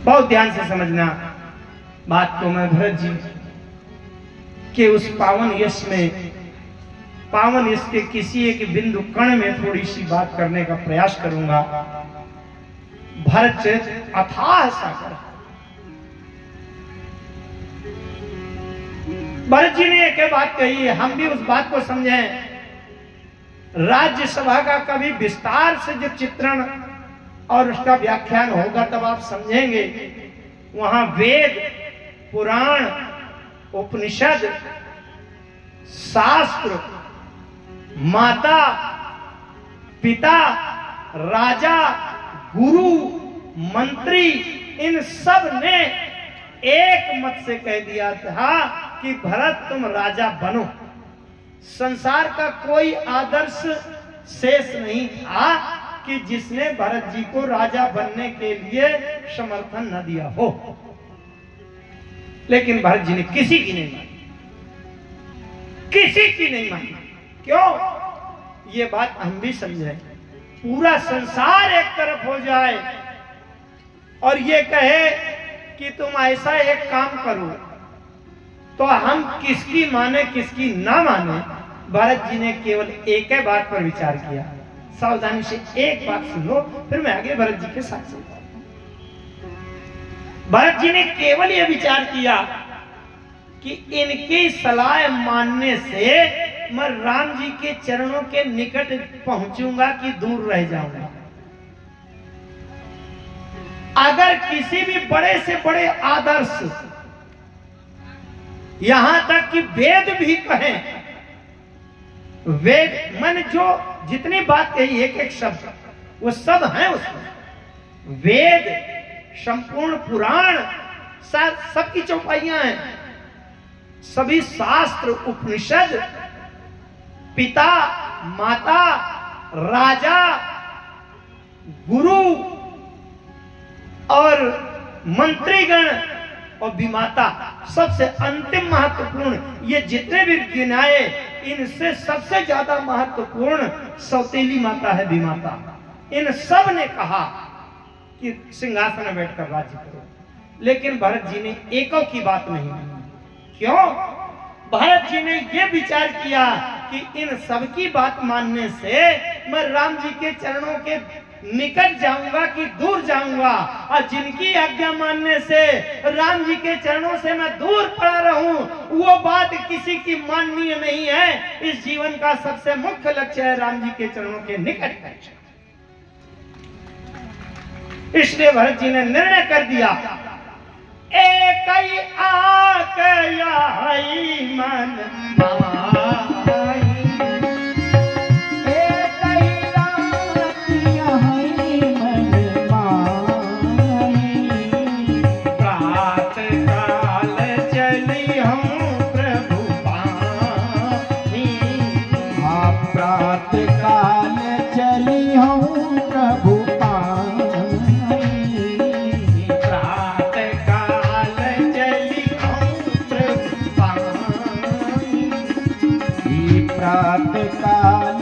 बहुत ध्यान से समझना बात को। मैं भरत जी के उस पावन यश में, पावन यश के किसी एक बिंदु कण में थोड़ी सी बात करने का प्रयास करूंगा। भरत चरित अथाह सागर। भरत जी ने एक बात कही है, हम भी उस बात को समझें। राज्यसभा का कभी विस्तार से जो चित्रण और उसका व्याख्यान होगा तब आप समझेंगे। वहां वेद, पुराण, उपनिषद, शास्त्र, माता, पिता, राजा, गुरु, मंत्री, इन सब ने एक मत से कह दिया था कि भरत तुम राजा बनो। संसार का कोई आदर्श शेष नहीं था कि जिसने भरत जी को राजा बनने के लिए समर्थन न दिया हो, लेकिन भरत जी ने किसी की नहीं मानी, किसी की नहीं मानी। क्यों? ये बात हम भी समझे। पूरा संसार एक तरफ हो जाए और ये कहे कि तुम ऐसा एक काम करो, तो हम किसकी माने किसकी ना माने। भरत जी ने केवल एक ही बात पर विचार किया। सावधानी से एक बात सुन लो, फिर मैं आगे भरत जी के साथ चलता हूं। भरत जी ने केवल यह विचार किया कि इनकी सलाह मानने से मैं राम जी के चरणों के निकट पहुंचूंगा कि दूर रह जाऊंगा। अगर किसी भी बड़े से बड़े आदर्श, यहां तक कि वेद भी कहें, वेद मन जो जितनी बात कही एक एक शब्द वो सब है उसमें। वेद, संपूर्ण पुराण, सबकी चौपाइयां हैं। सभी शास्त्र, उपनिषद, पिता, माता, राजा, गुरु और मंत्रीगण और विमाता, सबसे अंतिम महत्वपूर्ण ये जितने भी गिनाए, इनसे सबसे ज्यादा महत्वपूर्ण सौतेली माता है, विमाता। इन सब ने कहा कि सिंहासन में बैठकर राज्य करो, लेकिन भरत जी ने एकों की बात नहीं मानी। क्यों? भरत जी ने यह विचार किया कि इन सबकी बात मानने से मैं राम जी के चरणों के निकट जाऊंगा कि दूर जाऊंगा, और जिनकी आज्ञा मानने से राम जी के चरणों से मैं दूर पड़ा रहूं, वो बात किसी की माननीय नहीं है। इस जीवन का सबसे मुख्य लक्ष्य है राम जी के चरणों के निकट पहुंचना। इसलिए भरत जी ने निर्णय कर दिया, एक ही आकयाई मन माई, एक ही आकयाई मन माई, प्रात काल चली हम प्रभु पानी। हाँ, प्रात काल चली हूँ प्रभु प्रात काल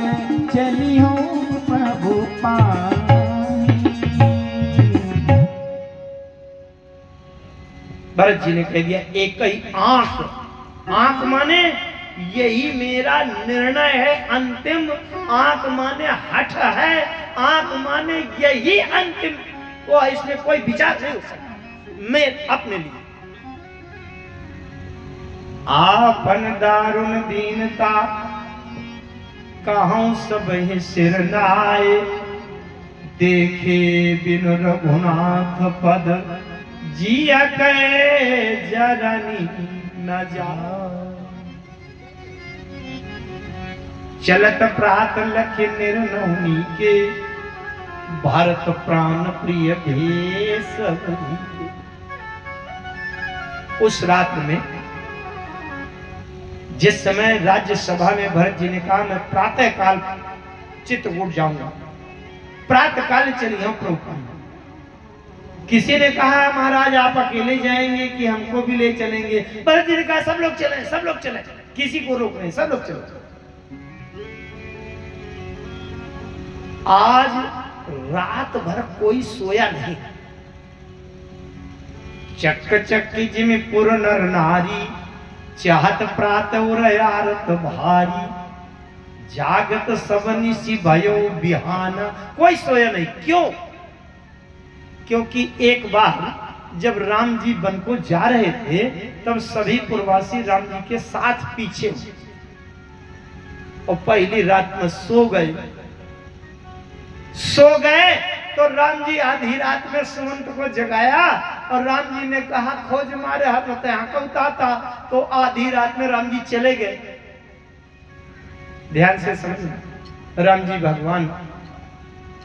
चली हूँ प्रभु पानी। भरत जी ने कह दिया एक ही आंख। आंख माने यही मेरा निर्णय है अंतिम। आंख माने हठ है, आंख माने यही अंतिम। वो इसमें कोई विचार नहीं हो सकता। मैं अपने लिए आपन दारुण दीनता कहूं सब ही सिर नाए, देखे बिन रघुनाथ पद जिया के जरनी न जा। चलत प्रात लख निर्नौनी के, भारत प्राण प्रिय भेष। उस रात में जिस समय राज्यसभा में भरत जी ने कहा मैं प्रातः काल चित्रकूट जाऊंगा, प्रातः काल चली हम प्रभु। किसी ने कहा महाराज आप अकेले जाएंगे कि हमको भी ले चलेंगे? भरत जी ने कहा सब लोग चले, सब लोग चले, किसी को रोक नहीं, सब लोग चले। आज रात भर कोई सोया नहीं। चक चक्की जिम पुर नर नारी, चाहत प्रात उरयारत भारी, जागत सब निसी भयो बिहाना। कोई सोया नहीं। क्यों? क्योंकि एक बार जब राम जी वन को जा रहे थे तब सभी पूर्ववासी राम जी के साथ पीछे और पहली रात में सो गए तो राम जी आधी रात में सुमंत को जगाया और राम जी ने कहा खोज मारे हाथ होते यहाँ का उतारता, तो आधी रात में राम जी चले गए। ध्यान से समझना, राम जी भगवान।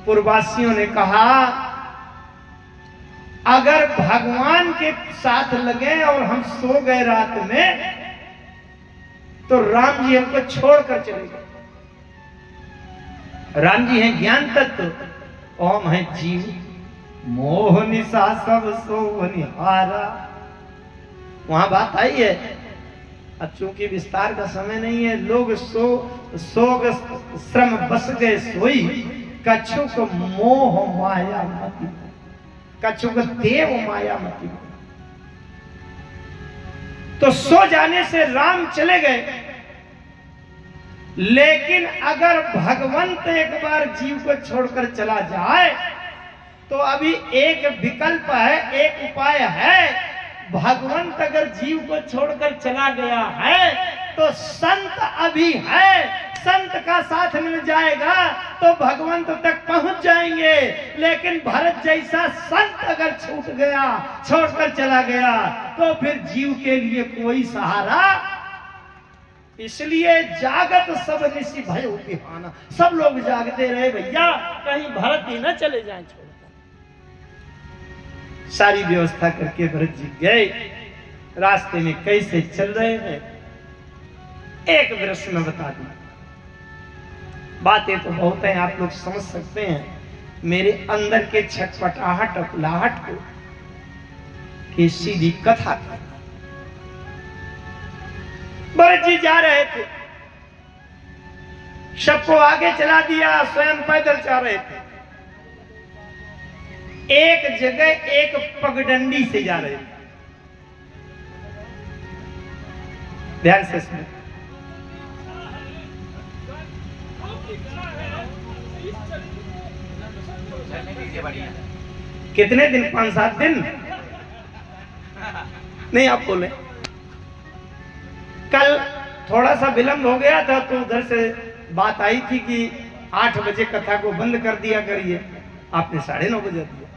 पूर्ववासियों ने कहा अगर भगवान के साथ लगे और हम सो गए रात में तो राम जी हमको छोड़कर चले गए। राम जी हैं ज्ञान तत्व, ओम है जीव, मोह निशा सब सो निहारा। वहां बात आई है। अब चूंकि विस्तार का समय नहीं है, लोग सोग श्रम बस गए सोई, कछु को मोह माया मति, कछु को देव माया मति। तो सो जाने से राम चले गए। लेकिन अगर भगवंत एक बार जीव को छोड़कर चला जाए तो अभी एक विकल्प है, एक उपाय है। भगवंत अगर जीव को छोड़कर चला गया है तो संत अभी है, संत का साथ मिल जाएगा तो भगवंत तक पहुंच जाएंगे। लेकिन भरत जैसा संत अगर छूट गया, छोड़कर चला गया तो फिर जीव के लिए कोई सहारा। इसलिए जागत सब निसी भयो बिहाना, सब लोग जागते रहे भैया, कहीं भरत ही न चले जाएं छोड़कर। सारी व्यवस्था करके भरत जी गए। रास्ते में कैसे चल रहे हैं एक दृश्य में बता दूं। बातें तो बहुत हैं, आप लोग समझ सकते हैं मेरे अंदर के छटपटाहट अकुलाहट को कि सीधी कथा कर। भरत जी जा रहे थे, सबको आगे चला दिया, स्वयं पैदल जा रहे थे। एक जगह एक पगडंडी से जा रहे थे। ध्यान से सुनो। कितने दिन? 5-7 दिन नहीं, आप बोले। कल थोड़ा सा विलंब हो गया था तो उधर से बात आई थी कि 8 बजे कथा को बंद कर दिया करिए, आपने 9:30 बजे दिया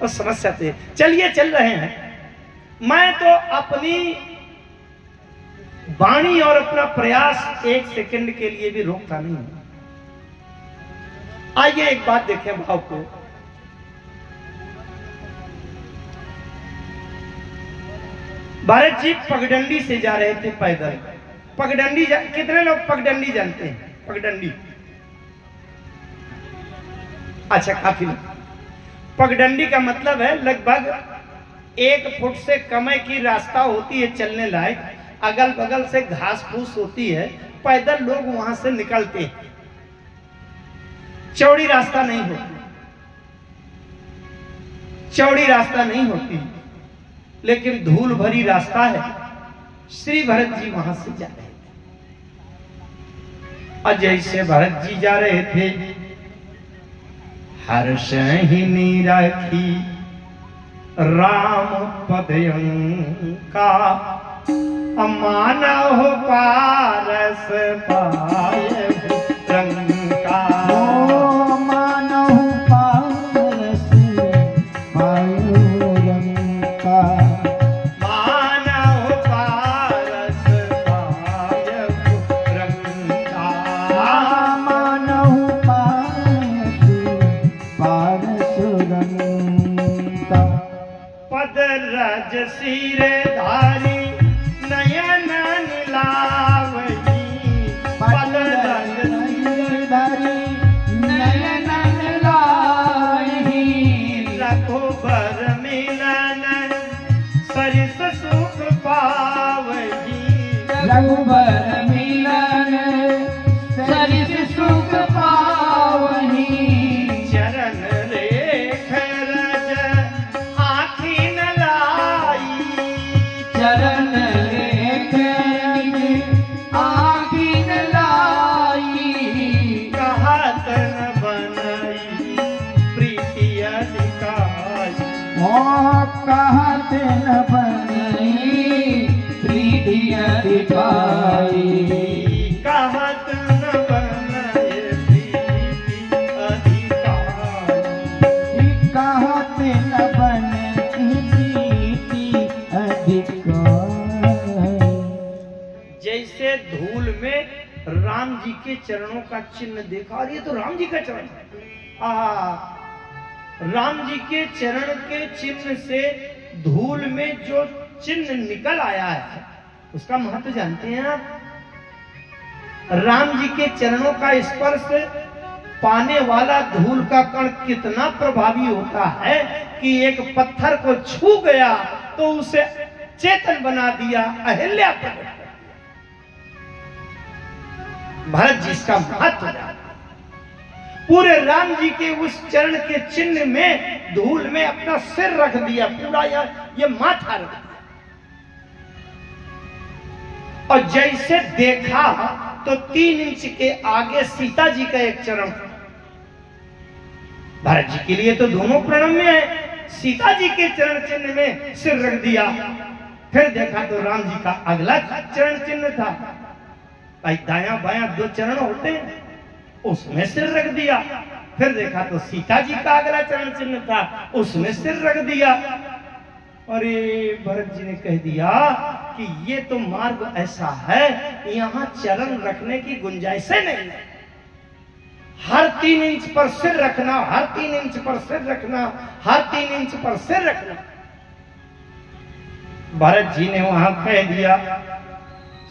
और समस्या थे। चलिए चल रहे हैं। मैं तो अपनी वाणी और अपना प्रयास 1 सेकंड के लिए भी रोकता नहीं हूं। आइए एक बात देखें भाव को। भरत जी पगडंडी से जा रहे थे पैदल। पगडंडी कितने लोग पगडंडी जानते हैं? पगडंडी अच्छा, काफी लोग। पगडंडी का मतलब है लगभग 1 फुट से कम की रास्ता होती है चलने लायक, अगल बगल से घास फूस होती है, पैदल लोग वहां से निकलते हैं। चौड़ी रास्ता नहीं होती, चौड़ी रास्ता नहीं होती, लेकिन धूल भरी रास्ता है। श्री भरत जी वहां से जा रहे थे और जैसे भरत जी जा रहे थे, हर्ष ही राखी राम पदयंका, मानव पारस पाए रंका। मानव पारस पाए रंका, मानव पारस पाए रंका, मानव पारस रंका। पद रज सिर धारी नयन नीलावही, पद रज नयन नीलावही। रघुबर मिलन सरिस सुख पावही, रघुबर मिलन सरिस सुख पावही। चरण रेख रज आँखी न कहत न बनी प्रीति अधिकारी कहत न बनाए प्रीति अधिकारी कहत न बनी प्रीति अधिकारी। जैसे धूल में राम जी के चरणों का चिन्ह देखा, और ये तो राम जी का चरण है। राम जी के चरण के चिन्ह से धूल में जो चिन्ह निकल आया है उसका महत्व जानते हैं आप? राम जी के चरणों का स्पर्श पाने वाला धूल का कण कितना प्रभावी होता है कि एक पत्थर को छू गया तो उसे चेतन बना दिया, अहिल्या प्रकट कर दिया। भरत जी इसका महत्व जाना। पूरे राम जी के उस चरण के चिन्ह में धूल में अपना सिर रख दिया, पूरा ये माथा रख दिया, और जैसे देखा तो 3 इंच के आगे सीता जी का एक चरण। भरत जी के लिए तो दोनों प्रणम्य है, सीता जी के चरण चिन्ह में सिर रख दिया। फिर देखा तो राम जी का अगला चरण चिन्ह था, भाई दायां बायां 2 चरण होते हैं, उसमें सिर रख दिया। फिर देखा तो सीता जी का अगला चरण चिन्ह था, उसमें सिर रख दिया। अरे भरत जी ने कह दिया कि ये तो मार्ग ऐसा है, यहाँ चरण रखने की गुंजाइश नहीं है। हर 3 इंच पर सिर रखना, हर 3 इंच पर सिर रखना, हर 3 इंच पर सिर रखना। भरत जी ने वहां कह दिया,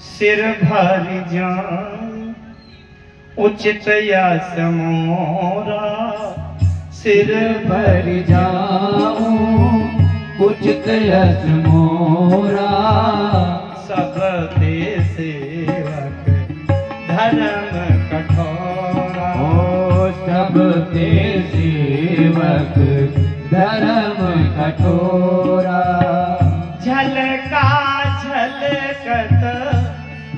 सिर भर जान उचित यश मोरा, सिर भर जाऊं उचित यश मोरा, सब ते सेवक धर्म कठोरा। ओ सब ते सेवक धर्म कठोरा। झलका झलकत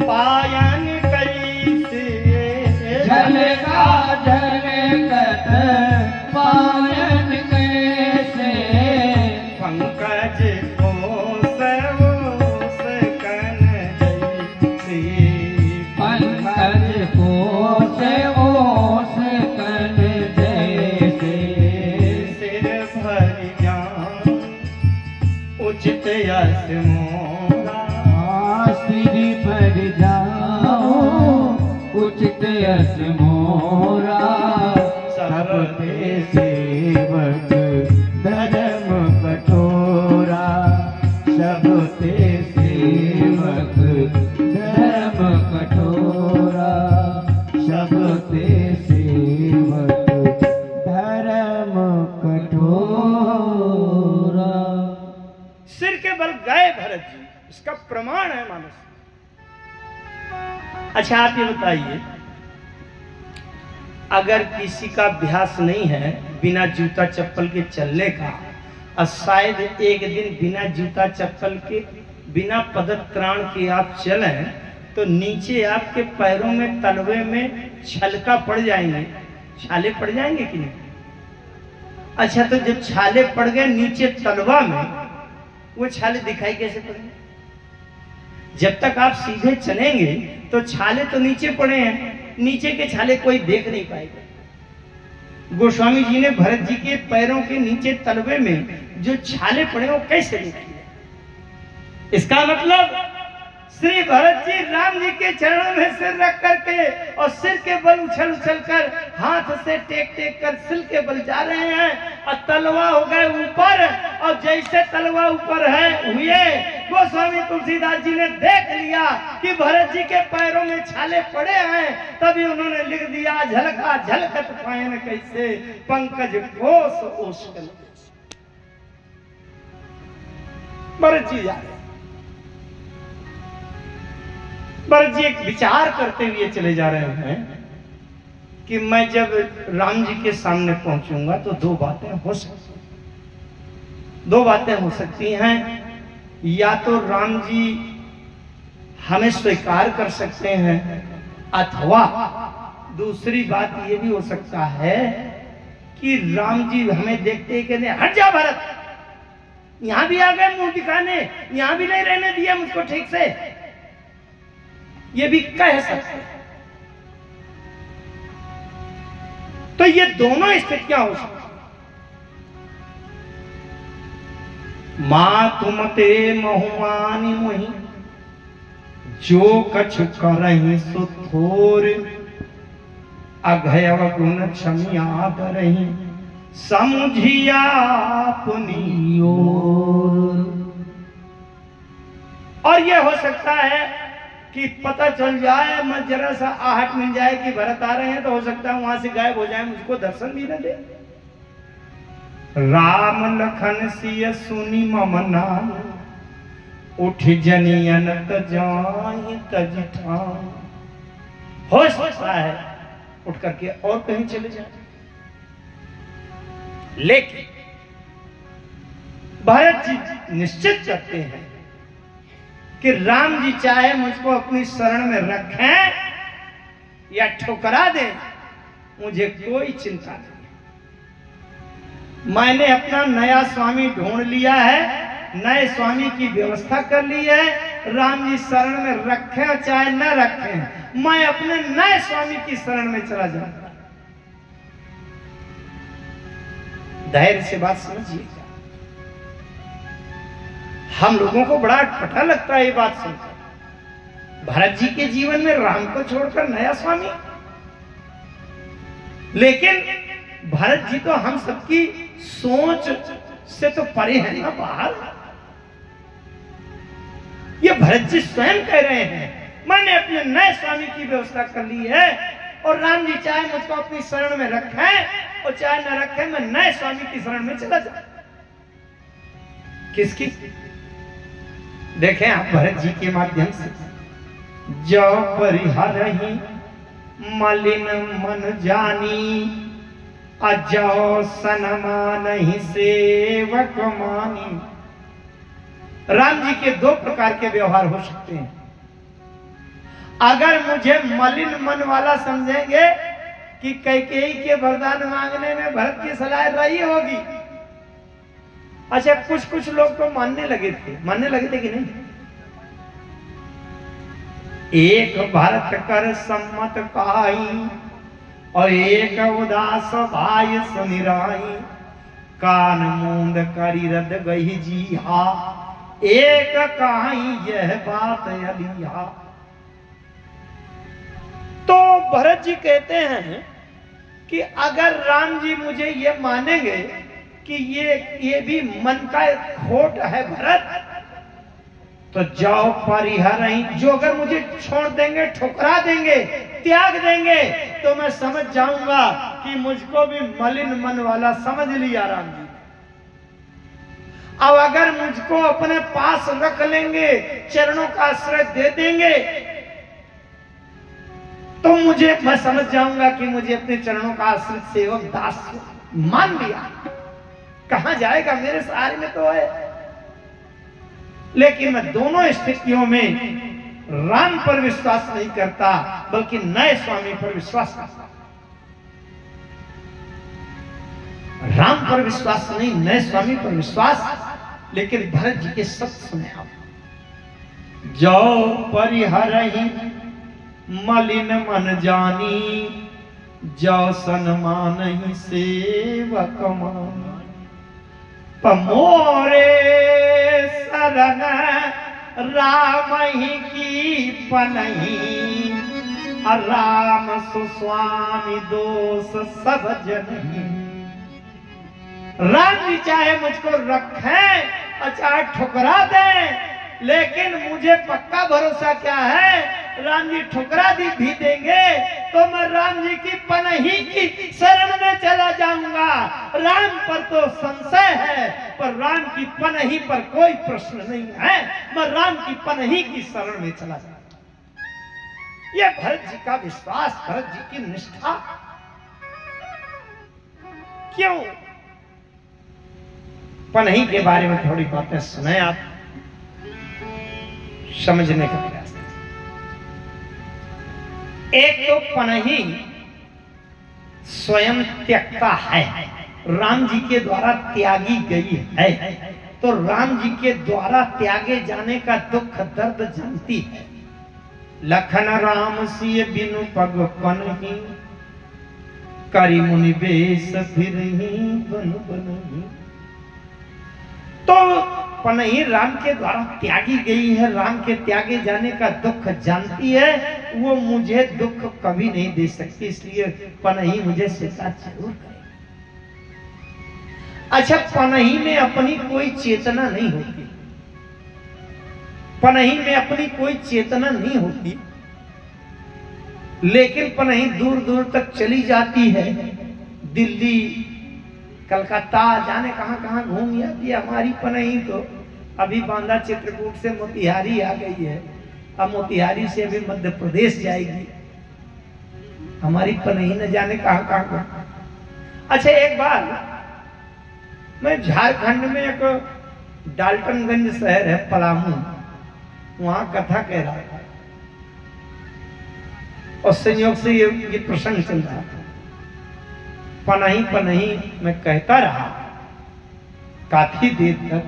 पायन कैसे, झलका झलकत पायन कैसे, पंकज ओस ओस कन जैसे, पंकज कोस ओस कन जैसे, सिर भर जान उचित यश मोरा। सिर भर जाऊं उचित यश मोरा, सब ते सेवक धर्म कठोरा, सब ते सेवक धर्म कठोरा, सब ते सेवक धर्म कठोरा। सिर के बल गए भरत जी, इसका प्रमाण है मानस। अच्छा आप ये बताइए, अगर किसी का अभ्यास नहीं है बिना जूता चप्पल के चलने का, और शायद एक दिन बिना जूता चप्पल के, बिना पदत्राण के आप चलें, तो नीचे आपके पैरों में, तलवे में छलका पड़ जाएंगे, छाले पड़ जाएंगे कि नहीं? अच्छा तो जब छाले पड़ गए नीचे तलवा में, वो छाले दिखाई कैसे पड़ेंगे? जब तक आप सीधे चलेंगे तो छाले तो नीचे पड़े हैं, नीचे के छाले कोई देख नहीं पाएगा। गोस्वामी जी ने भरत जी के पैरों के नीचे तलवे में जो छाले पड़े वो कैसे देखे? इसका मतलब श्री भरत जी राम जी के चरणों में सिर रख करके और सिर के बल उछल उछल कर, हाथ से टेक टेक कर सिर के बल जा रहे हैं, और तलवा हो गए ऊपर, और जैसे तलवा ऊपर है हुए, गोस्वामी तुलसीदास जी ने देख लिया कि भरत जी के पैरों में छाले पड़े हैं, तभी उन्होंने लिख दिया, झलका झलकत पायन कैसे, पंकज कोस ओस कन। भरत जी जा रहे, भरत जी एक विचार करते हुए चले जा रहे हैं कि मैं जब राम जी के सामने पहुंचूंगा तो 2 बातें हो सकती हैं। 2 बातें हो सकती हैं, या तो राम जी हमें स्वीकार कर सकते हैं, अथवा दूसरी बात ये भी हो सकता है कि राम जी हमें देखते ही कहते हट जा भरत, यहां भी आ गए मुंह दिखाने, यहां भी नहीं रहने दिया मुझको ठीक से, ये भी कह सकते हैं। तो ये दोनों स्थितियां हो सकती। मां तुम ते महुमानी मोही, जो कछु करही सो थोर, अघय गुण क्षमियाद रही, समझिया अपनी ओर। और ये हो सकता है कि पता चल जाए, मैं जरा सा आहट मिल जाए कि भरत आ रहे हैं, तो हो सकता है वहां से गायब हो जाए, मुझको दर्शन भी न दे। राम लखन सिय सुनी मम नाम, उठ जनियन तजाहि तज ठाम। हो सकता है उठ करके और कहीं चले जाए, लेकिन भरत जी निश्चित करते हैं कि राम जी चाहे मुझको अपनी शरण में रखें या ठुकरा दें, मुझे कोई चिंता नहीं। मैंने अपना नया स्वामी ढूंढ लिया है, नए स्वामी की व्यवस्था कर ली है। राम जी शरण में रखें चाहे न रखें, मैं अपने नए स्वामी की शरण में चला जाऊंगा। धैर्य से बात समझिएगा। हम लोगों को बड़ा अटपटा लगता है ये बात सुनकर, भरत जी के जीवन में राम को छोड़कर नया स्वामी। लेकिन भरत जी तो हम सबकी सोच से तो परे है ना, बाहर। ये भरत जी स्वयं कह रहे हैं मैंने अपने नए स्वामी की व्यवस्था कर ली है, और राम जी चाहे मुझको अपनी शरण में रखें और चाहे न रखें, मैं नए स्वामी की शरण में चला जाऊं। किसकी? देखें आप भरत जी के माध्यम से, जो परिहरहि मलिन मन जानी, अजो सनमानहि सेवक मानी। राम जी के दो प्रकार के व्यवहार हो सकते हैं। अगर मुझे मलिन मन वाला समझेंगे कि कैकेयी के वरदान मांगने में भरत की सलाह रही होगी। अच्छा, कुछ लोग तो मानने लगे थे कि नहीं? एक भरत कर सम्मत काई, और एक उदास भाई सुनिराई, कान मूंद करी रद गई जी हा, एक कहाई यह बात अलिया। तो भरत जी कहते हैं कि अगर राम जी मुझे ये मानेंगे कि ये भी मन का खोट है भरत, तो जाओ परिहरहि, जो अगर मुझे छोड़ देंगे, ठुकरा देंगे, त्याग देंगे, तो मैं समझ जाऊंगा कि मुझको भी मलिन मन वाला समझ लिया राम जी। अब अगर मुझको अपने पास रख लेंगे, चरणों का आश्रय दे देंगे, तो मैं समझ जाऊंगा कि मुझे अपने चरणों का आश्रित सेवक दास मान लिया। कहां जाएगा, मेरे सहारे में तो है। लेकिन मैं दोनों स्थितियों में राम पर विश्वास नहीं करता, बल्कि नए स्वामी पर विश्वास करता। राम पर विश्वास नहीं, नए स्वामी पर विश्वास। लेकिन भरत जी के शब्द सुने आप, जो परिहरहि मलिन मन जानी, जो सनमानहि सेवक मानी। पमोरे शरण राम ही की पनही, राम सुस्वामी दोष सब जनही। राम जी चाहे मुझको रखें और चाहे ठुकरा दें, लेकिन मुझे पक्का भरोसा क्या है, राम जी ठुकरा भी देंगे तो मैं राम जी की पनही की शरण में चला जाऊंगा। राम पर तो संशय है, पर राम की पनही पर कोई प्रश्न नहीं है। मैं राम की पनही की शरण में चला जाऊंगा। यह भरत जी का विश्वास, भरत जी की निष्ठा। क्यों? पनही के बारे में थोड़ी बातें सुने, आप समझने का प्रयास करें। एक तो पनही स्वयं त्यक्ता है, राम जी के द्वारा त्यागी गई है। तो राम जी के द्वारा त्यागे जाने का दुख दर्द जानती है। लखन राम सिय बिनु पग पनहि, करि मुनि बेश फिरहि बन बनहि। तो पनही राम के द्वारा त्यागी गई है, राम के त्यागे जाने का दुख जानती है, वो मुझे दुख कभी नहीं दे सकती, इसलिए पनही मुझे स्वीकार जरूर करे। अच्छा, पनही में अपनी कोई चेतना नहीं होती, पनही में अपनी कोई चेतना नहीं होती, लेकिन पनही दूर दूर तक चली जाती है। दिल्ली, कलकत्ता, जाने कहां कहां घूम जाती है हमारी पनही। तो अभी बांदा चित्रकूट से मोतिहारी आ गई है, अब मोतिहारी से अभी मध्य प्रदेश जाएगी हमारी पनही, न जाने कहां कहां। अच्छा, एक बार मैं झारखंड में एक डाल्टनगंज शहर है पलामू, वहां कथा कह रहा था और संयोग से ये प्रसंग चल रहा था। पनही पनही मैं कहता रहा काफी देर तक,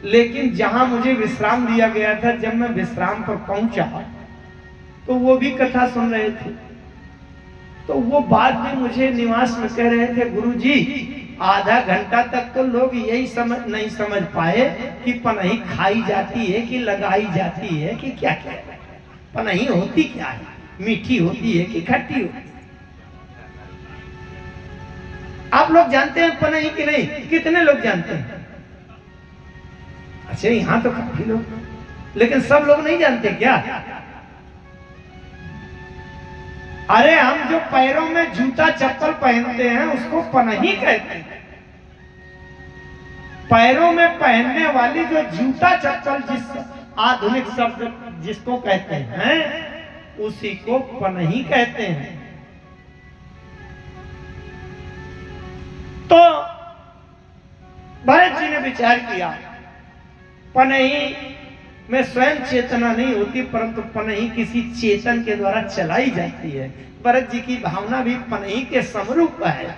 लेकिन जहां मुझे विश्राम दिया गया था, जब मैं विश्राम पर पहुंचा तो वो भी कथा सुन रहे थे। तो वो बाद में मुझे निवास में कह रहे थे, गुरुजी आधा घंटा तक तो लोग यही नहीं समझ पाए कि पनही खाई जाती है कि लगाई जाती है कि क्या क्या है, पनही होती क्या है, मीठी होती है कि खट्टी होती है। आप लोग जानते हैं पनही कि नहीं? कितने लोग जानते हैं? अच्छा, यहां तो काफी लोग, लेकिन सब लोग नहीं जानते क्या? अरे हम जो पैरों में जूता चप्पल पहनते हैं उसको पनही कहते हैं। पैरों में पहनने वाली जो जूता चप्पल, जिस आधुनिक शब्द जिसको कहते हैं, उसी को पनही कहते हैं। तो भरत जी ने विचार किया, पनही में स्वयं चेतना नहीं होती, परंतु पनही किसी चेतन के द्वारा चलाई जाती है। भरत जी की भावना भी पनही के समरूप है।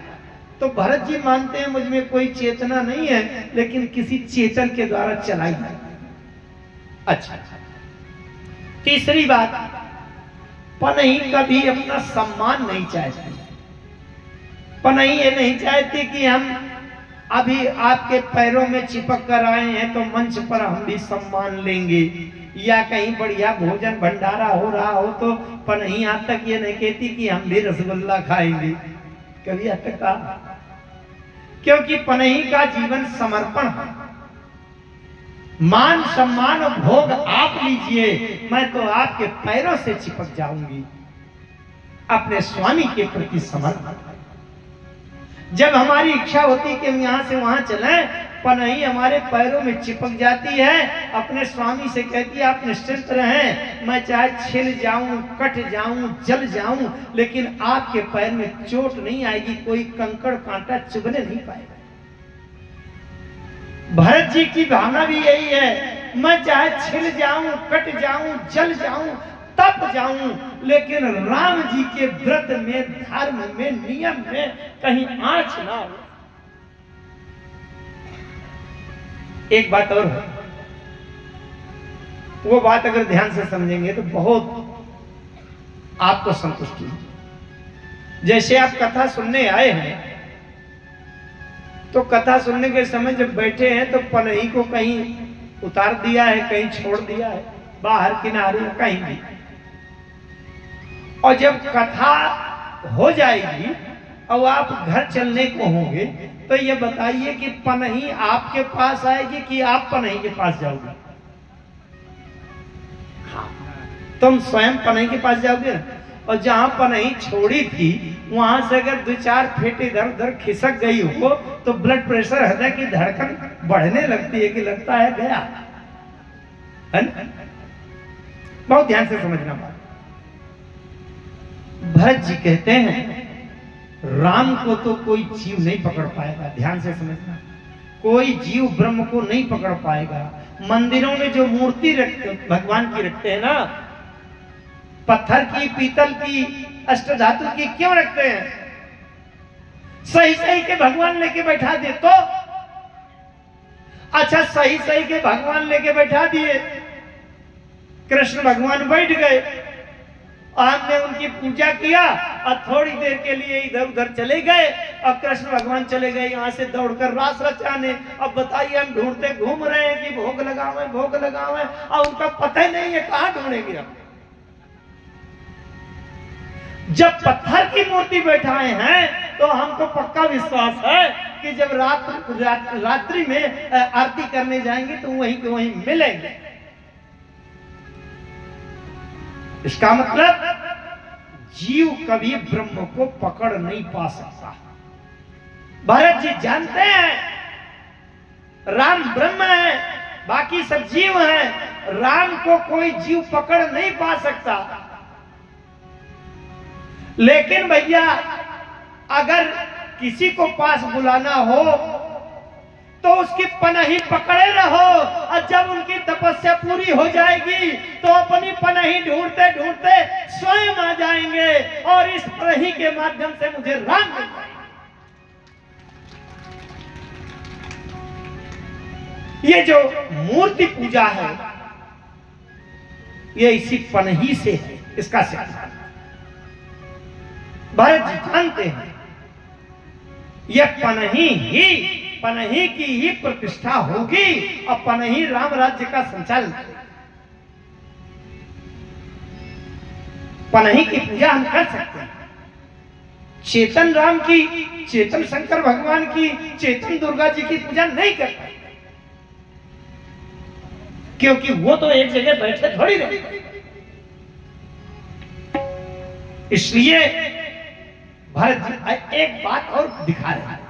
तो भरत जी मानते हैं मुझ में कोई चेतना नहीं है, लेकिन किसी चेतन के द्वारा चलाई जाती है। अच्छा, तीसरी बात, पनही कभी अपना सम्मान नहीं चाहती। पनही ये नहीं चाहती कि हम अभी आपके पैरों में चिपक कर आए हैं तो मंच पर हम भी सम्मान लेंगे, या कहीं बढ़िया भोजन भंडारा हो रहा हो तो पनही आज तक ये नहीं कहती कि हम भी रसगुल्ला खाएंगे, कभी आज तक कहा? क्योंकि पनही का जीवन समर्पण है। मान सम्मान और भोग आप लीजिए, मैं तो आपके पैरों से चिपक जाऊंगी, अपने स्वामी के प्रति समर्पण। जब हमारी इच्छा होती कि हम यहां से वहां चलें, पनही हमारे पैरों में चिपक जाती है, अपने स्वामी से कहती है आप निश्चिंत रहें, मैं चाहे छिल जाऊं, कट जाऊं, जल जाऊं, लेकिन आपके पैर में चोट नहीं आएगी, कोई कंकड़ कांटा चुभने नहीं पाएगा। भरत जी की भावना भी यही है, मैं चाहे छिल जाऊं, कट जाऊं, जल जाऊं, तप जाऊं, लेकिन राम जी के व्रत में, धर्म में, नियम में कहीं आंच ना हो। एक बात और है, वो बात अगर ध्यान से समझेंगे तो बहुत आपको संतुष्टि है। जैसे आप कथा सुनने आए हैं, तो कथा सुनने के समय जब बैठे हैं तो पनही को कहीं उतार दिया है, कहीं छोड़ दिया है, बाहर किनारे कहीं भी, और जब कथा हो जाएगी और आप घर चलने को होंगे तो ये बताइए कि पनही आपके पास आएगी कि आप पनही के पास जाओगे? हाँ, तुम स्वयं पनही के पास जाओगे ना। और जहां पनही छोड़ी थी वहां से अगर 2-4 फीट इधर उधर खिसक गई हो तो ब्लड प्रेशर, हृदय की धड़कन बढ़ने लगती है कि लगता है गया है ना? बहुत ध्यान से समझना बात। भरत जी कहते हैं राम को तो कोई जीव नहीं पकड़ पाएगा, ध्यान से समझना, कोई जीव ब्रह्म को नहीं पकड़ पाएगा। मंदिरों में जो मूर्ति रखते भगवान की रखते हैं ना, पत्थर की, पीतल की, अष्टधातु की क्यों रखते हैं? सही सही के भगवान लेके बैठा दे तो अच्छा सही सही के भगवान लेके बैठा दिए, कृष्ण भगवान बैठ गए, आपने उनकी पूजा किया और थोड़ी देर के लिए इधर उधर चले गए और कृष्ण भगवान चले गए यहाँ से दौड़कर रास रचाने। अब बताइए हम ढूंढते घूम रहे हैं कि भोग लगावे और उनका पता ही नहीं है कहाँ ढूंढेंगे हम। जब पत्थर की मूर्ति बैठाए हैं तो हमको पक्का विश्वास है कि जब रात्रि में आरती करने जाएंगे तो वहीं के वहीं मिलेंगे। इसका मतलब जीव कभी ब्रह्म को पकड़ नहीं पा सकता। भरत जी जानते हैं राम ब्रह्म है, बाकी सब जीव हैं, राम को कोई जीव पकड़ नहीं पा सकता। लेकिन भैया अगर किसी को पास बुलाना हो तो उसकी पनाही पकड़े रहो, और जब उनकी तपस्या पूरी हो जाएगी तो अपनी पनाही ढूंढते ढूंढते स्वयं आ जाएंगे और इस पनाही के माध्यम से मुझे राम मिल जाएंगे। ये जो मूर्ति पूजा है ये इसी पनाही से है, इसका सिद्धांत भरत जी जानते हैं। यह पनही की ही प्रतिष्ठा होगी और पनही राम राज्य का संचालन करेगी। पनही की पूजा हम कर सकते हैं, चेतन राम की, चेतन शंकर भगवान की, चेतन दुर्गा जी की पूजा नहीं कर पाएंगे क्योंकि वो तो एक जगह बैठे थोड़ी रहे। इसलिए भरत जी एक बात और दिखा रहे हैं,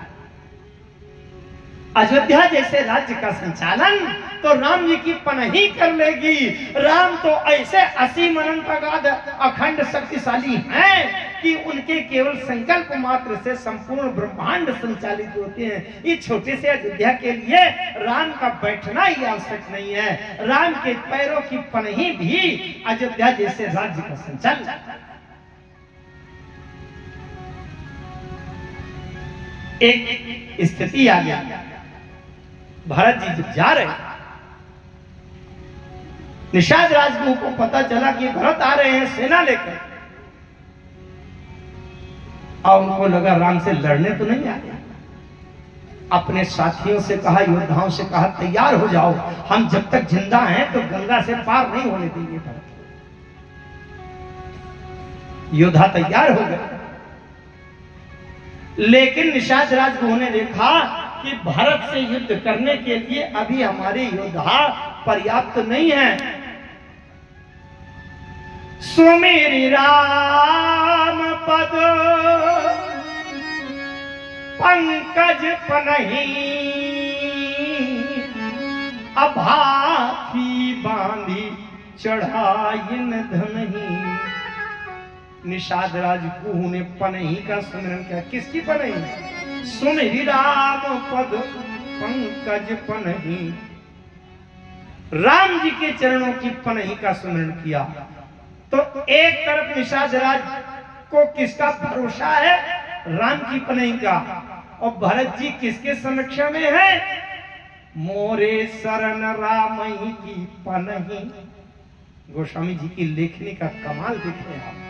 अयोध्या जैसे राज्य का संचालन तो राम जी की पनाही कर लेगी। राम तो ऐसे असीम अनंत अगाध अखंड शक्तिशाली हैं कि उनके केवल संकल्प मात्र से संपूर्ण ब्रह्मांड संचालित होते हैं। इस छोटे से अयोध्या के लिए राम का बैठना ही आवश्यक नहीं है, राम के पैरों की पनाही भी अयोध्या जैसे राज्य का संचालन। एक स्थिति आ गया, भरत जी जब जा रहे, निषाद राजगुरु को पता चला कि भरत आ रहे हैं सेना लेकर, और उनको लगा राम से लड़ने तो नहीं आ रहे। अपने साथियों से कहा, योद्धाओं से कहा तैयार हो जाओ, हम जब तक जिंदा हैं तो गंगा से पार नहीं होने देंगे। भरत योद्धा तैयार हो गए, लेकिन निषाद राजगुरु ने देखा कि भारत से युद्ध करने के लिए अभी हमारे योद्धा पर्याप्त नहीं है। सुमेरि राम पद पंकज पनही, अभाथी बांधी चढ़ाइन धनही। निषाद राजगुरु ने पनही का स्मरण किया। किसकी पनही? सुमेरि राम पद पंकज पनही, राम जी के चरणों की पनही का स्मरण किया। तो एक तरफ निषाद राज को किसका भरोसा है? राम की पनही का। और भरत जी किसके समक्षा में है? मोरे शरण राम ही की पनही। गोस्वामी जी की लेखनी का कमाल देख रहे हैं।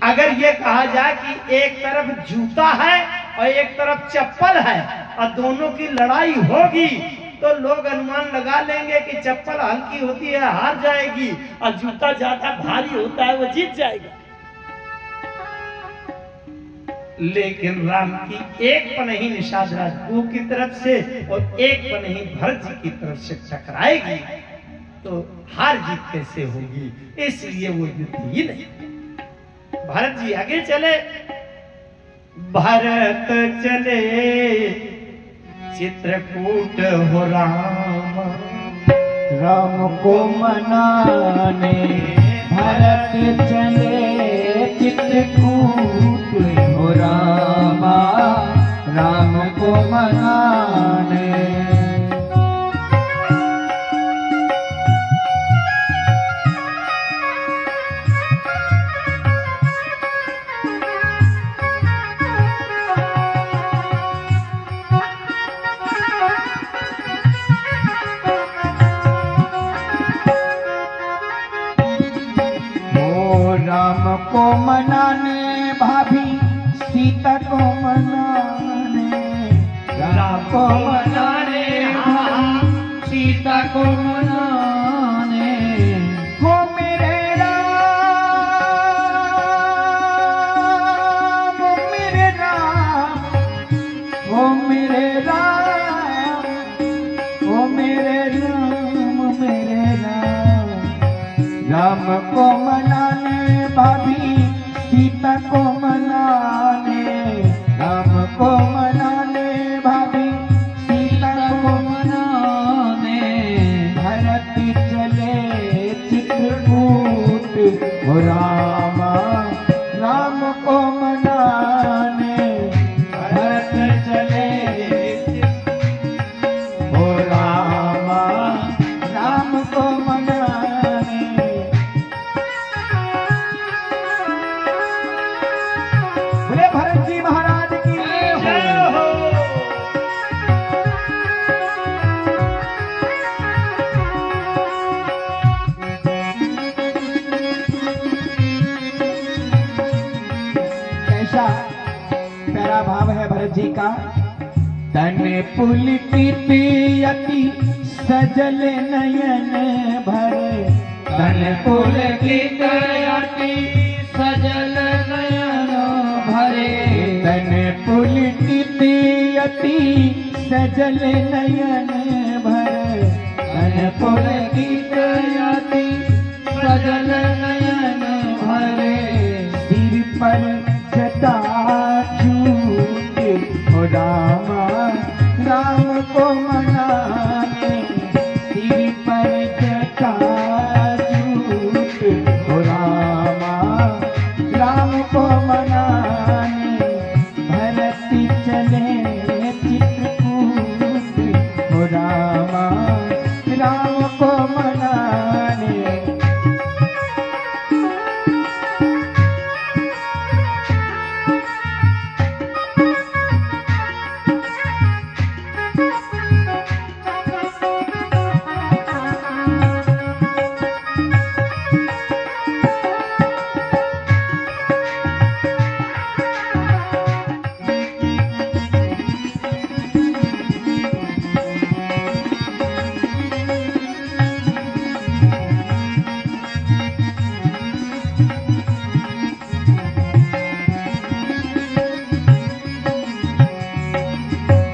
अगर ये कहा जाए कि एक तरफ जूता है और एक तरफ चप्पल है और दोनों की लड़ाई होगी तो लोग अनुमान लगा लेंगे कि चप्पल हल्की होती है हार जाएगी और जूता ज्यादा भारी होता है वो जीत जाएगा। लेकिन राम की एक पनही निषाद राजगुरु की तरफ से और एक पनही भरत जी की तरफ से टकराएगी तो हार जीत कैसे होगी? इसलिए वो युद्ध ही नहीं। भरत जी आगे चले, भरत चले चित्रकूट हो राम, राम को मनाने भरत चले चित्रकूट हो रामा, राम को मनाने। सीता को मनाने। हो मेरे राम, मेरे राम, हो मेरे राम, हो मेरे राम, मेरे राम। राम को मनाने भाभी सीता को मनाने, राम को मनाने भाभी सीता को मनाने। भरत चले चित्रकूट हो रामा, राम को मनाने। भरत चले हो रामा, राम को मनाने। बोले भरत जी महाराज की जय हो। कैसा प्यारा भाव है भरत जी का। तन पुलकित अति सजल नयन भरे, तन पुलकित अति सजल नयन भरे। तन पुलकित अति सजल नयन भरे, तन पुलकित अति सजल नयन भरे। सिर पर जटा झूठ हो रामा, राम को मनाने। सिर पर जटा झूठ हो रामा, राम को मनाने। भरत चले चित्रकूट हो रामा, राम को मनाने।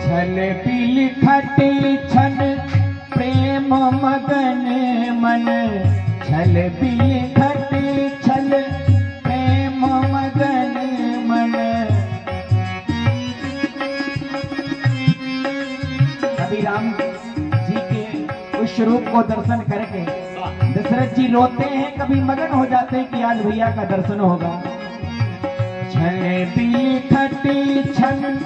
छल बिलखट छन प्रेम मगन मन, छल बिलखट छल प्रेम मगन मन। कभी राम जी के उस रूप को दर्शन करके दशरथ जी रोते हैं, कभी मगन हो जाते हैं कि आज भैया का दर्शन होगा। छल बिलखट छन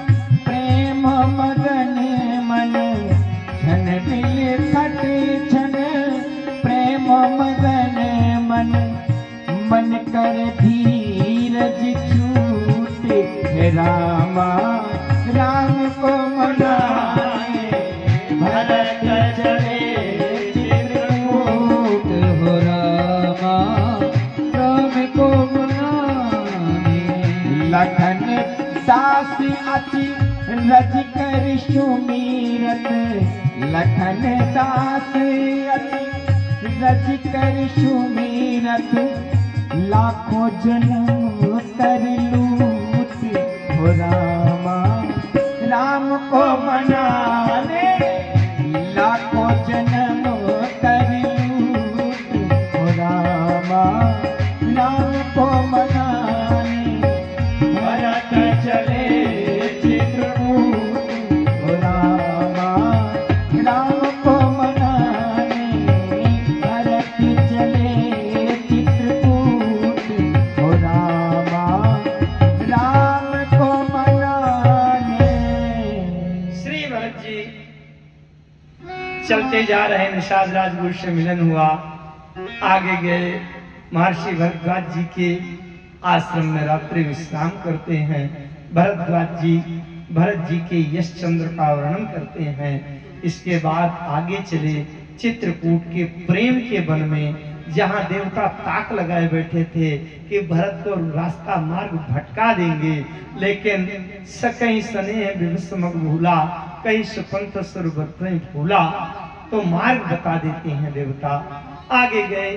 प्रेम मगन मन, छन बिलखट छन प्रेम मगन मन। मन कर धीरज छूट हे रामा, राम को मनाए। भरत चले चित्रकूट हो रामा, राम को मनाए। लखन दास अति रज कर सुमीरत, लखन दास अति रज कर सुमीरत। लाखों जन्म कर लूट हो रामा, राम को मनाने। लाखों जन्म कर लूट हो रामा, राम को मनाने। भरत चले चित्रकूट हो रामा, राम को मनाने। भरत चले चित्रकूट हो रामा, राम को मनाने। श्री भरत जी चलते जा रहे, निषाद राजगुरु से मिलन हुआ। आगे गए, महर्षि भरद्वाज जी के आश्रम में रात्रि विश्राम करते हैं। भरत जी के यश चंद्र का वर्णन करते हैं। इसके बाद आगे चले चित्रकूट के प्रेम के वन में, जहाँ देवता ताक लगाए बैठे थे कि भरत को रास्ता मार्ग भटका देंगे, लेकिन कहीं स्नेह विभस्मक भूला, कहीं सुपंथ सुर भूला। तो मार्ग बता देते हैं देवता। आगे गए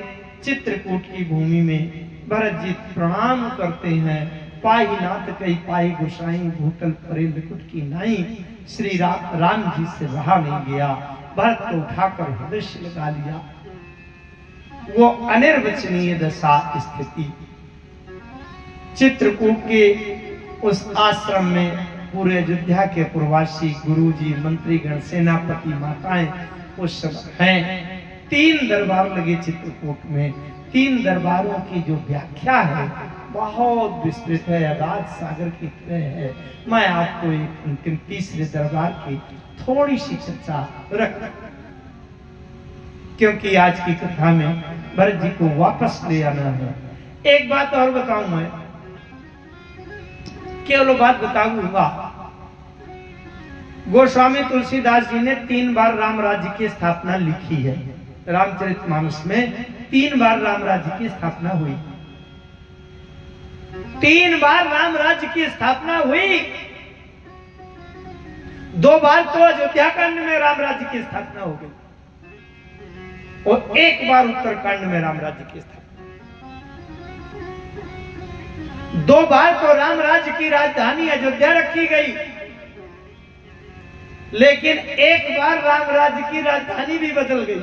चित्रकूट की भूमि में, भरत जी प्रणाम करते हैं। पाई नाथ कई पाई गोसाई, भूतल परे लिकुट की नाई। श्री राम जी से रहा नहीं गया, भरत को उठाकर हृदय से लगा लिया। वो अनिर्वचनीय दशा स्थिति। चित्रकूट के उस आश्रम में पूरे अयोध्या के पूर्वासी गुरुजी, मंत्रीगण, सेनापति, माताएं उस सब हैं। 3 दरबार लगे चित्रकूट में। 3 दरबारों की जो व्याख्या है बहुत विस्तृत है, अगाध सागर की तरह है। मैं आपको एक अंतिम तीसरे दरबार की थोड़ी सी चर्चा रख, क्योंकि आज की कथा में भरत जी को वापस ले आना है। एक बात और बताऊं, मैं केवल बात बताऊंगा। गोस्वामी तुलसीदास जी ने 3 बार राम राज्य की स्थापना लिखी है। रामचरितमानस में 3 बार राम राज्य की स्थापना हुई। 3 बार राम राज्य की स्थापना हुई। 2 बार तो अयोध्या कांड में राम राज्य की स्थापना हो गई और 1 बार उत्तरकांड में राम राज्य की स्थापना। 2 बार तो राम राज्य की राजधानी अयोध्या रखी गई, लेकिन 1 बार राम राज्य की राजधानी भी बदल गई।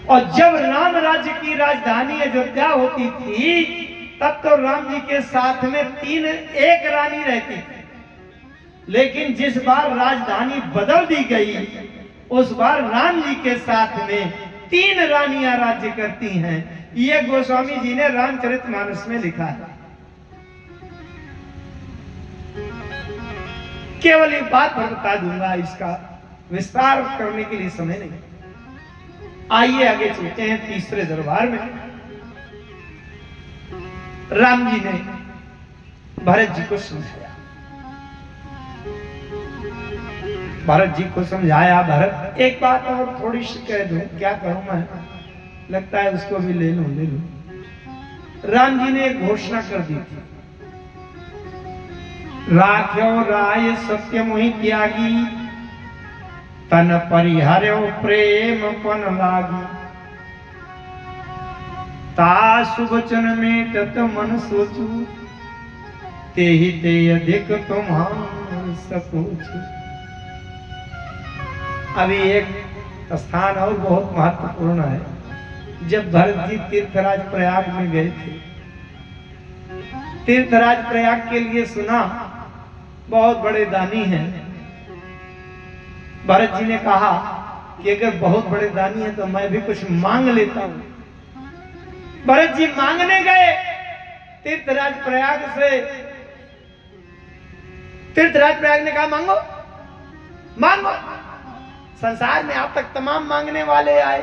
और जब राम राज्य की राजधानी अयोध्या होती थी, तब तो राम जी के साथ में 1 रानी रहती थी। लेकिन जिस बार राजधानी बदल दी गई, उस बार राम जी के साथ में 3 रानियां राज्य करती हैं। ये गोस्वामी जी ने रामचरितमानस में लिखा है। केवल एक बात मैं बता दूंगा, इसका विस्तार करने के लिए समय नहीं। आइए आगे चलते हैं तीसरे दरबार में। राम जी ने भरत जी को समझाया। भरत जी को समझाया। भरत, एक बात और थोड़ी सी कह दूं, क्या कहूं मैं, लगता है उसको भी ले लूं। राम जी ने एक घोषणा कर दी थी, राख्यो राय सत्य मोहि त्यागी, तन परिहर्यो प्रेम पन लागी। तासु वचन में तत मन सोचू, तेहि ते अधिक तुम्हार सपूछू। अभी एक स्थान और बहुत महत्वपूर्ण है। जब भरत जी तीर्थराज प्रयाग में गए थे, तीर्थराज प्रयाग के लिए सुना बहुत बड़े दानी हैं। भरत जी ने कहा कि अगर बहुत बड़े दानी है तो मैं भी कुछ मांग लेता हूं। भरत जी मांगने गए तीर्थराज प्रयाग से। तीर्थराज प्रयाग ने कहा मांगो मांगो। संसार में आप तक तमाम मांगने वाले आए,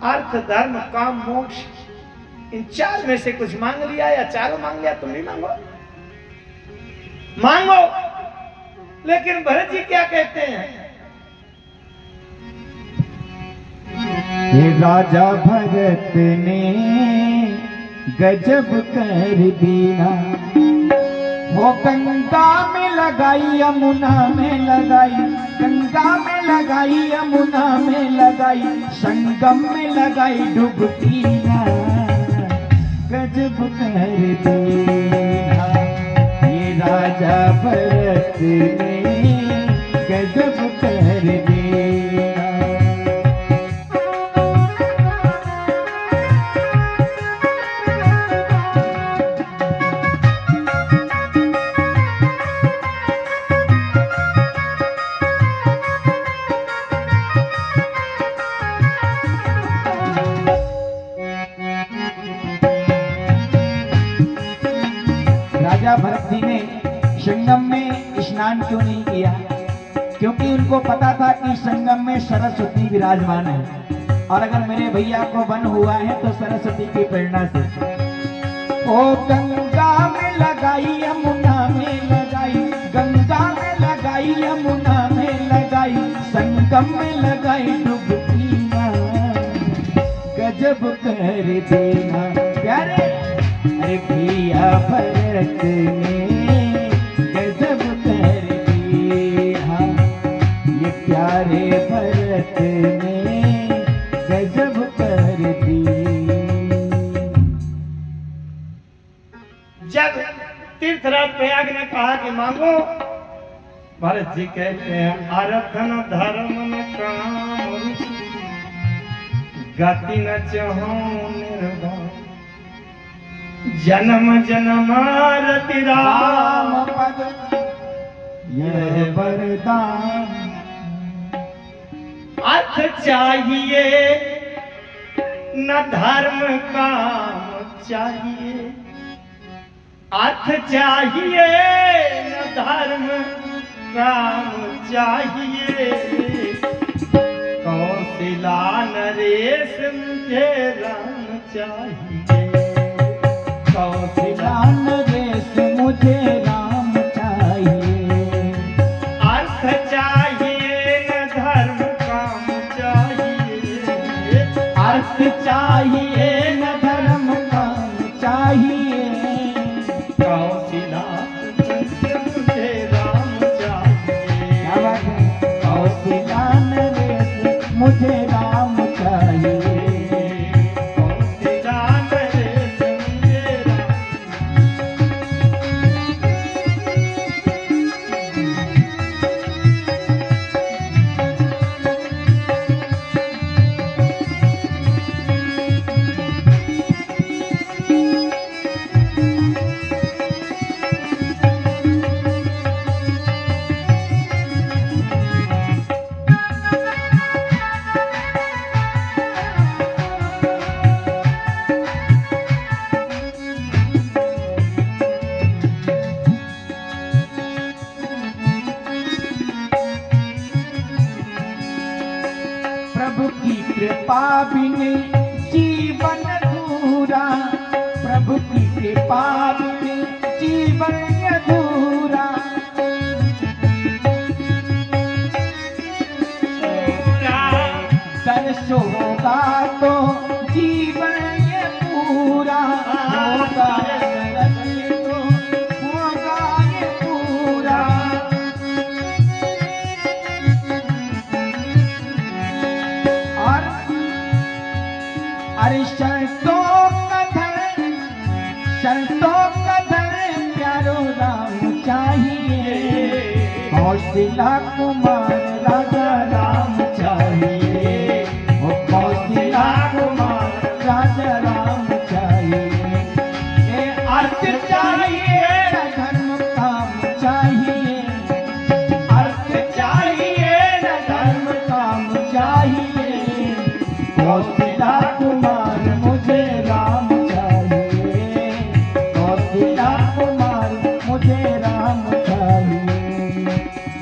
अर्थ, धर्म, काम, मोक्ष, इन 4 में से कुछ मांग लिया या चारों मांग लिया, तुम भी मांगो मांगो। लेकिन भरत जी क्या कहते हैं? ये राजा भरत ने गजब कर दिया, वो गंगा में लगाई यमुना में लगाई, गंगा में लगाई यमुना में लगाई, संगम में लगाई डुबकी ना, गजब कर दिया। ये राजा भरत ने गजब कर दिया। राजा भरत जी ने संगम में स्नान क्यों नहीं किया? क्योंकि उनको पता था कि संगम में सरस्वती विराजमान है, और अगर मेरे भैया को वन हुआ है तो सरस्वती की प्रेरणा से। ओ गंगा में लगाई यमुना में लगाई, गंगा में लगाई यमुना में लगाई, संगम में लगाई डुबकी ना, गजब कर देना प्यारे। अरे भैया भरत ने गजब कर दिया, ये प्यारे भरत ने गजब कर दी। जब तीर्थराज प्रयाग ने कहा कि मांगो, भरत जी कहते हैं आरधन धर्म न काम गति न चहो निर्भय जन्म जन्मारति राम पद यह वरदान। अर्थ चाहिए न धर्म काम चाहिए, अर्थ चाहिए न धर्म काम चाहिए। कौशला नरेश मुझे राम चाहिए, कौशला नरेश मुझे राम चाहिए। अर्थ चाहिए न धर्म काम चाहिए, अर्थ चाहिए न धर्म काम चाहिए। कौशला मुझे राम चाहिए, कौशला नरेश मुझे राम चाहिए। कौशला नरेश मुझे राम। प्रभु की कृपा बिन जीवन अधूरा, प्रभु की कृपा बिन जीवन अधूरा। दर्श होगा तो जीवन ये पूरा होगा, दर्श तो होगा ये पूरा। अरे शर्तों का धन, शर्तों का धन प्यारो राम चाहिए। कौशला कुमार राजा राम चाहिए, ओ कौशला कुमार राजा राम चाहिए। ए अर्थ चाहिए न धर्म काम चाहिए, अर्थ चाहिए न धर्म काम चाहिए। कौशला कुमार मुझे राम चाहिए, कौशला कुमार मुझे राम चाहिए,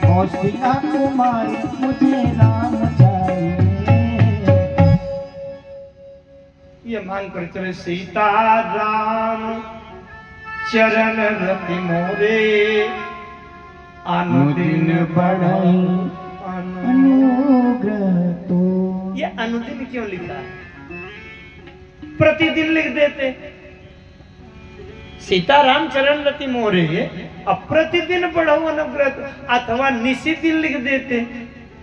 कौशला कुमार मुझे राम चाहिए। ये मान कर चले सीता राम चरण रति मोरे अनुदिन बढ़ई अनुग्रह तो। ये अनुदिन क्यों लिखा है? प्रतिदिन लिख देते सीताराम चरण रति मोरे, अब प्रतिदिन बढ़ाओ अनुग्रह, अथवा निशी दिन लिख देते।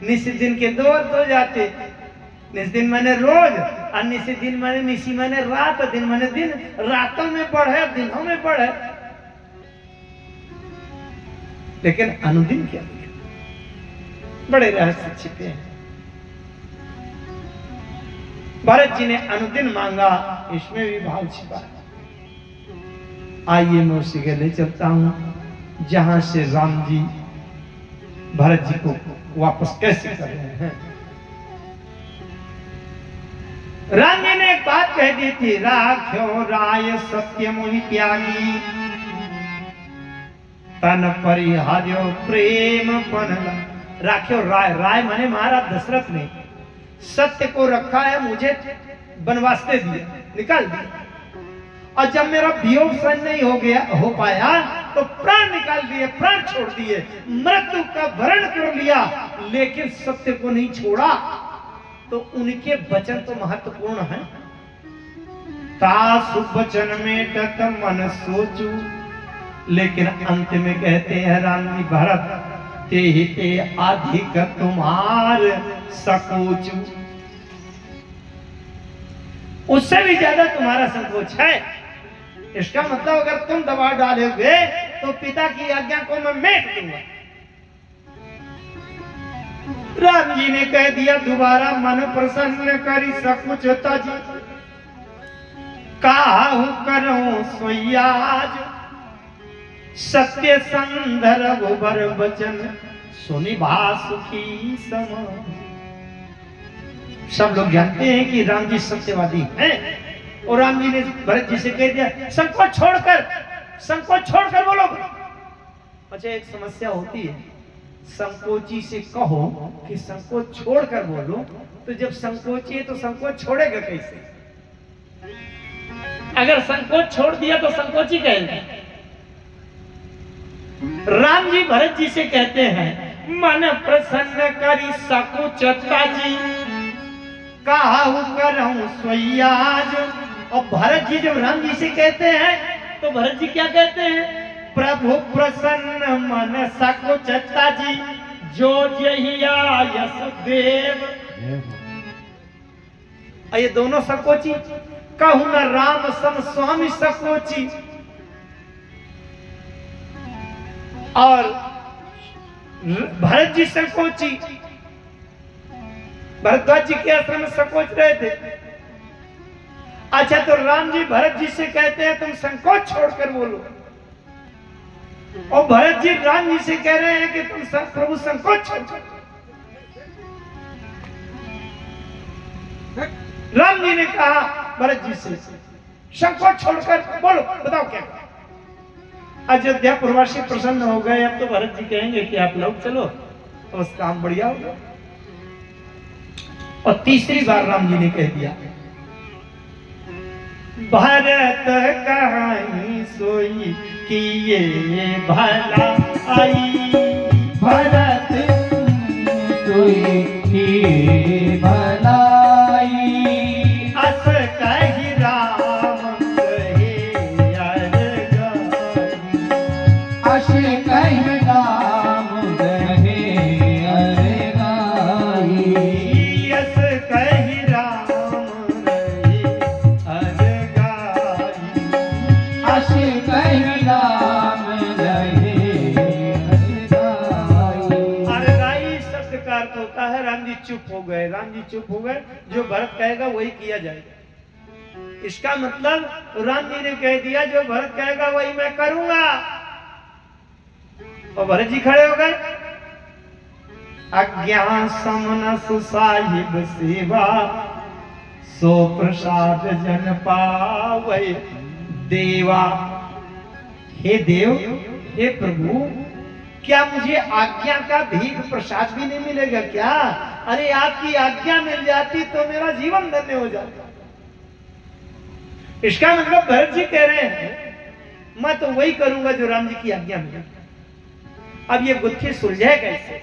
निशी दिन के दो अर्थ हो जाते, निश दिन माने रोज और निशी दिन माने निशी माने रात, दिन माने दिन, रातों में बढ़े दिनों में बढ़े। लेकिन अनुदिन क्या लिखा? बड़े रहस्य छिपे हैं। भरत जी ने अनुदिन मांगा, इसमें भी भाव छिपा है। आइए मैं उसी के ले चलता हूं जहां से राम जी भरत जी को वापस कैसे कर रहे हैं। राम जी ने एक बात कह दी थी, राख्यो राय सत्य मोहि त्यागी, तन परिहार्यो प्रेम बनला। राख्यो राय, राय माने महाराज दशरथ ने सत्य को रखा है, मुझे वनवास दे दिया, निकाल दिया। और जब मेरा वियोग सहन नहीं हो पाया तो प्राण निकाल दिए, प्राण छोड़ दिए, मृत्यु का वरण कर लिया, लेकिन सत्य को नहीं छोड़ा। तो उनके वचन तो महत्वपूर्ण है। तासु वचन में तत मन सोचू, लेकिन अंत में कहते हैं राम जी भरत ते अधिक तुम्हार सकोच, उससे भी ज्यादा तुम्हारा संकोच है। इसका मतलब अगर तुम दबाव डालोगे तो पिता की आज्ञा को मैं मेट दूंगा। राम जी ने कह दिया दोबारा, मन प्रसन्न करी सकुच तज, काहू करूं सोयाज, सत्य संदर्भ बर वचन, सुनि भा सुखी सम। सब लोग जानते हैं कि राम जी सत्यवादी हैं, और राम जी ने भरत जी से कह दिया संकोच छोड़कर बोलो। अच्छा, एक समस्या होती है, संकोची से कहो कि संकोच छोड़कर बोलो, तो जब संकोची है तो संकोच छोड़ेगा कैसे? अगर संकोच छोड़ दिया तो संकोची कहेगा। राम जी भरत जी से कहते हैं मन प्रसन्न करी सकुचता जी, काहू करऊं सोयाज। और भरत जी जब राम जी से कहते हैं तो भरत जी क्या कहते हैं? प्रभु प्रसन्न मन सकुचता जी, जो जहिया यस देव। ये दोनों सकोची, कहू न राम सम स्वामी सकोची। और भरत जी संकोची, भरद्वाज जी के आश्रम में संकोच रहे थे। अच्छा, तो राम जी भरत जी से कहते हैं तुम संकोच छोड़कर बोलो, और भरत जी राम जी से कह रहे हैं कि तुम प्रभु संकोच छोड़। राम जी ने कहा भरत जी से संकोच छोड़कर बोलो, बताओ क्या। अयोध्या पुरवासी प्रसन्न हो गए। अब तो भरत जी कहेंगे कि आप लोग चलो, तो उस काम बढ़िया होगा। और तीसरी बार राम जी ने कह दिया भरत कहानी सोई कि ये भला आई, भरत सोई कि भलाई, अस कही राम कहे अर गाई, अस कही राम कहे अर गाई, अस कही राम कहे अर गाई, अस कही राम कहे अर गाई। शब्द का अर्थ होता है राम जी चुप हो गए। राम जी चुप हो गए, जो भरत कहेगा वही किया जाएगा। इसका मतलब राम जी ने कह दिया जो भरत कहेगा वही मैं करूंगा। और भरत जी खड़े हो गए। अज्ञान समन सुसाहिब सेवा, सो प्रसाद जन पावे देवा। हे देव, हे प्रभु, क्या मुझे आज्ञा का भीख प्रसाद भी नहीं मिलेगा क्या? अरे आपकी आज्ञा मिल जाती तो मेरा जीवन धन्य हो जाता। इसका मतलब भरत जी कह रहे हैं मैं तो वही करूंगा जो राम जी की आज्ञा मिले। अब ये गुत्थी सुलझे कैसे?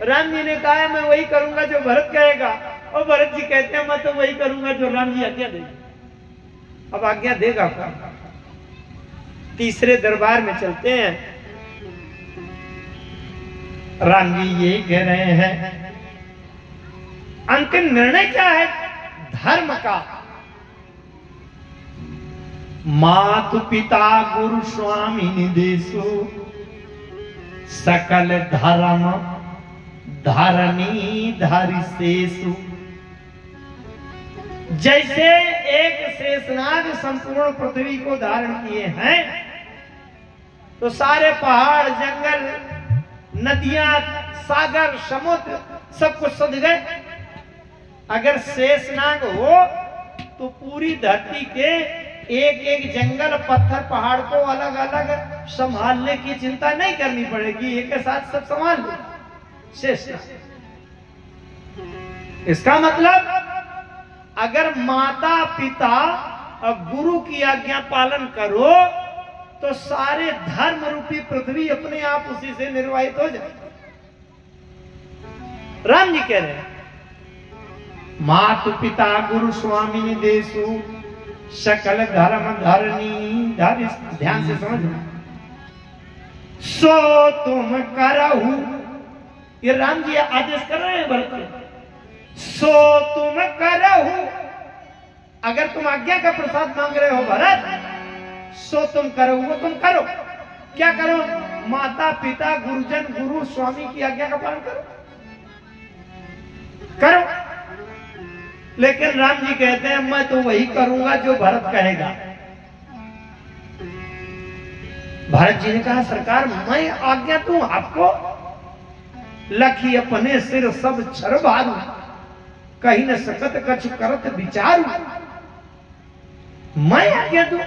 राम जी ने कहा है मैं वही करूंगा जो भरत कहेगा, और भरत जी कहते हैं मैं तो वही करूंगा जो राम जी आज्ञा देगा। अब आज्ञा देगा कौन? तीसरे दरबार में चलते हैं। राम जी ये कह रहे हैं अंतिम निर्णय क्या है धर्म का? मातु पिता गुरु स्वामी निदेशु, सकल धर्म धरणी धरिशेषु। जैसे एक शेषनाग संपूर्ण पृथ्वी को धारण किए हैं, तो सारे पहाड़, जंगल, नदियां, सागर, समुद्र सब कुछ सध गए। अगर शेषनाग हो तो पूरी धरती के एक एक जंगल, पत्थर, पहाड़ को अलग अलग संभालने की चिंता नहीं करनी पड़ेगी, एक के साथ सब संभाल लो शेषनाग। इसका मतलब अगर माता पिता और गुरु की आज्ञा पालन करो तो सारे धर्म रूपी पृथ्वी अपने आप उसी से निर्वाहित हो जाए। राम जी कह रहे हैं मातु पिता गुरु स्वामी निदेशु, सकल धर्म धरणी धरि। ध्यान से समझना। सो तुम करहु ये राम जी आदेश कर रहे हैं भरत को। सो तुम करहु, अगर तुम आज्ञा का प्रसाद मांग रहे हो भरत, सो तुम करो, वो तुम करो। क्या करो? माता पिता गुरुजन गुरु स्वामी की आज्ञा का पालन करो, करो। लेकिन राम जी कहते हैं मैं तो वही करूंगा जो भरत कहेगा। भरत जी ने कहा सरकार मैं आज्ञा दूं आपको? लखी अपने सिर सब छर भारू, कहीं न सकत कछ करत विचारू, मैं आज्ञा दूं?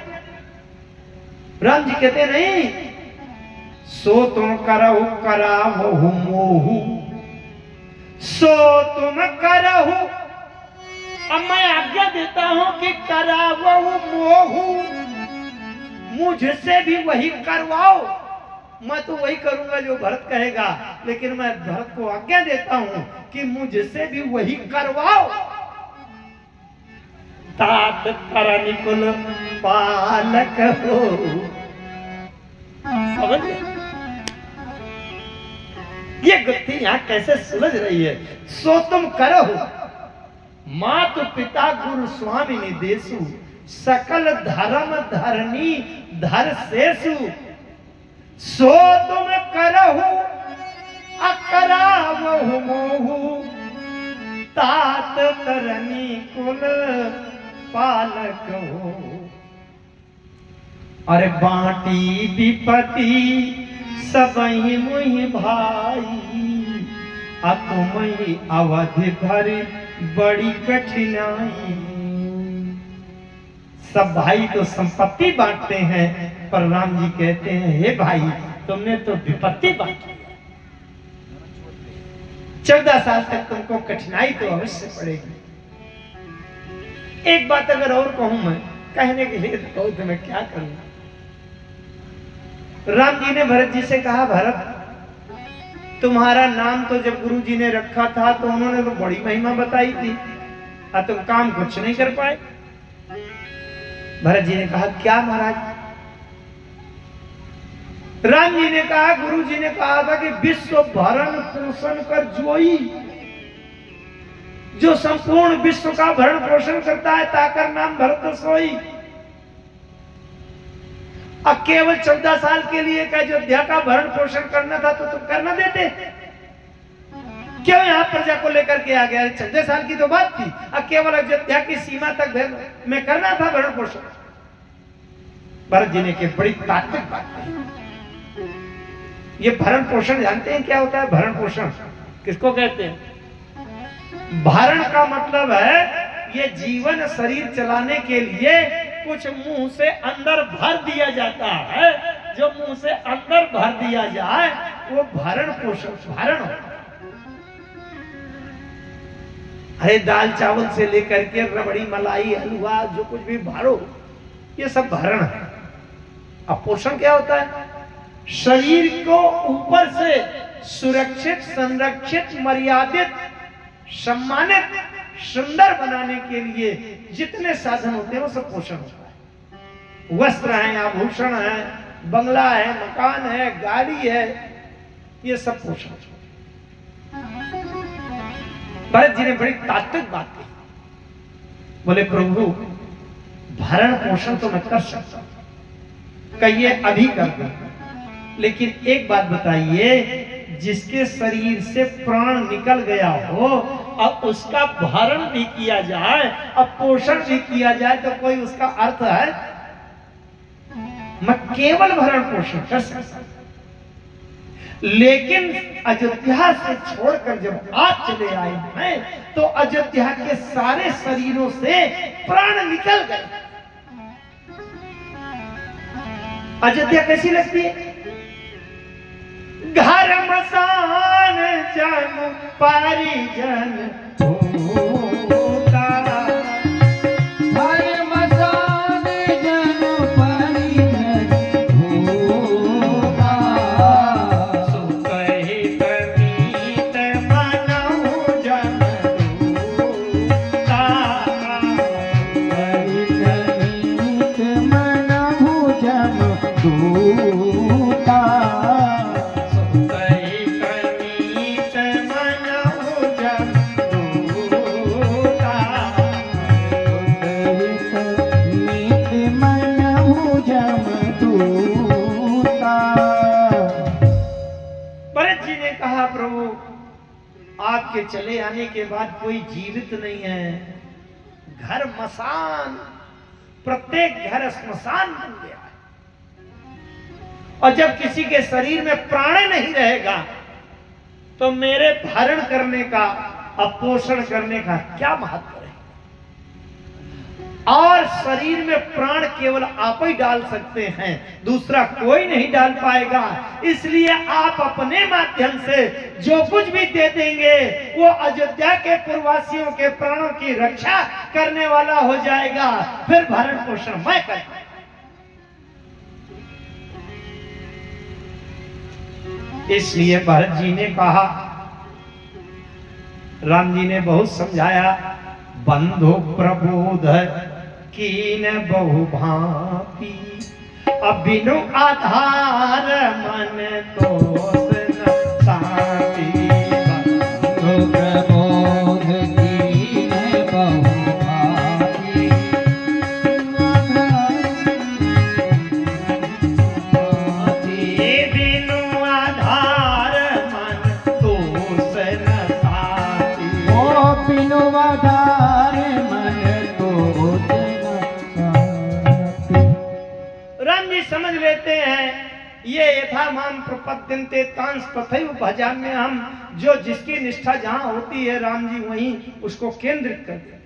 राम जी कहते नहीं, सो तुम करहु करावहु मोहु, सो तुम करहु, अब मैं आज्ञा देता हूं कि करावहु मोहु, मुझसे भी वही करवाओ। मैं तो वही करूंगा जो भरत कहेगा, लेकिन मैं भरत को आज्ञा देता हूं कि मुझसे भी वही करवाओ। तात तरनि कुल पालक हो, समझ ये गुत्थी यहां कैसे सुलझ रही है। सो तुम करो, मातु पिता गुरु स्वामी निदेशु, सकल धर्म धरनी धर शेषु, सो तुम करहु अकरावहु मोहु, तात तरनी कुल पालक हो। अरे बांटी विपति सबहि मुहि भाई, तुमहि अवधि भरी बड़ी कठिनाई। सब भाई तो संपत्ति बांटते हैं, पर राम जी कहते हैं हे भाई तुमने तो विपत्ति बांटी। 14 साल तक तुमको कठिनाई तो अवश्य पड़ेगी। एक बात अगर और कहूं मैं, कहने के लिए तो कहूं तो मैं क्या करूं। राम जी ने भरत जी से कहा भरत तुम्हारा नाम तो जब गुरु जी ने रखा था तो उन्होंने तो बड़ी महिमा बताई थी, और तुम काम कुछ नहीं कर पाए। भरत जी ने कहा क्या महाराज? राम जी ने कहा गुरु जी ने कहा था कि विश्व भरण पोषण कर जोई, जो संपूर्ण विश्व का भरण पोषण करता है ताकर नाम भरत सोई। अब केवल 14 साल के लिए अयोध्या का भरण पोषण करना था तो तुम करना देते, क्यों यहाँ प्रजा को लेकर के आ गया? 14 साल की तो बात थी, अब केवल अयोध्या की सीमा तक में करना था भरण पोषण। भरत जी ने के बड़ी तात्विक बात कही। ये भरण पोषण जानते हैं क्या होता है? भरण पोषण किसको कहते हैं? भरण का मतलब है ये जीवन शरीर चलाने के लिए कुछ मुंह से अंदर भर दिया जाता है। जो मुंह से अंदर भर दिया जाए वो भरण पोषण भरण होता है। अरे दाल चावल से लेकर के रबड़ी मलाई हलवा जो कुछ भी भरो ये सब भरण है। अब पोषण क्या होता है? शरीर को ऊपर से सुरक्षित संरक्षित मर्यादित सम्मानित सुंदर बनाने के लिए जितने साधन होते हैं वो सब पोषण होता है। वस्त्र है, आभूषण है, बंगला है, मकान है, गाड़ी है, ये सब पोषण। भरत जी ने बड़ी तात्विक बात की। बोले प्रभु भरण पोषण तो मैं कर सकता हूं, कहिए अभी कर दो, लेकिन एक बात बताइए, जिसके शरीर से प्राण निकल गया हो अब उसका भरण भी किया जाए, अब पोषण भी किया जाए तो कोई उसका अर्थ है? मैं केवल भरण पोषण कर सकता, लेकिन अयोध्या से छोड़कर जब आप चले आए हैं तो अयोध्या के सारे शरीरों से प्राण निकल गए। अयोध्या कैसी लगती है? घर मसान जन परिजन होता, घर मसान जन परिजन होता, सुख हित मीत मनहु जन दूता, हित मीत मनहु जन दूता, सुख हित मीत आपके चले आने के बाद कोई जीवित नहीं है, घर मसान, प्रत्येक घर श्मशान बन गया है। और जब किसी के शरीर में प्राण नहीं रहेगा तो मेरे धारण करने का और पोषण करने का क्या महत्व है। और शरीर में प्राण केवल आप ही डाल सकते हैं, दूसरा कोई नहीं डाल पाएगा। इसलिए आप अपने माध्यम से जो कुछ भी दे देंगे वो अयोध्या के पूर्ववासियों के प्राणों की रक्षा करने वाला हो जाएगा। फिर भरण पोषण मैं करूंगा। इसलिए भरत जी ने कहा, राम जी ने बहुत समझाया, बंधु प्रबोध कीन बहु भांति, अबिनु आधार मन तोष न शांति। बंधु प्रबोध कीन बहु भांति, बिनु आधार मन तोष न शांति। ओ बिनु आधार मन तोष न शांति। राम जी समझ लेते हैं ये यथा माम प्रपद्यन्ते तांस तथैव भजाम्य हम, जो जिसकी निष्ठा जहां होती है राम जी वहीं उसको केंद्रित कर देते।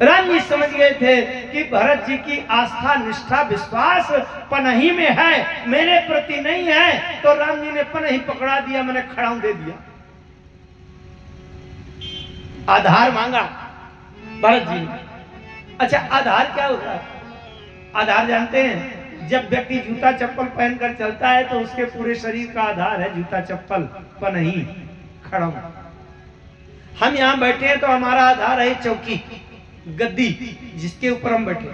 राम जी समझ गए थे कि भरत जी की आस्था निष्ठा विश्वास पनही में है, मेरे प्रति नहीं है। तो राम जी ने पनही पकड़ा दिया, मैंने खड़ाऊ दे दिया। आधार मांगा भरत जी ने। अच्छा, आधार क्या होता है? आधार जानते हैं? जब व्यक्ति जूता चप्पल पहनकर चलता है तो उसके पूरे शरीर का आधार है जूता चप्पल, पनही, खड़ाऊ। हम यहां बैठे हैं तो हमारा आधार है चौकी, गद्दी, जिसके ऊपर हम बैठे।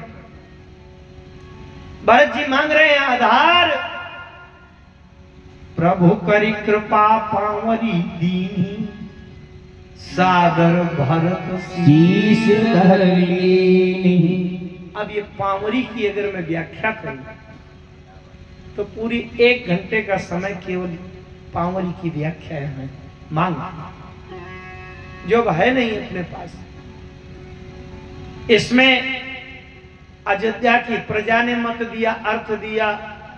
भरत जी मांग रहे हैं आधार। प्रभु करी कृपा पावरी दीनी, सागर भरत शीश धर लीनी। अब ये पावरी की अगर मैं व्याख्या करूं तो पूरी 1 घंटे का समय केवल पावरी की व्याख्या है, मांग, जो है नहीं अपने पास। इसमें अयोध्या की प्रजा ने मत दिया, अर्थ दिया,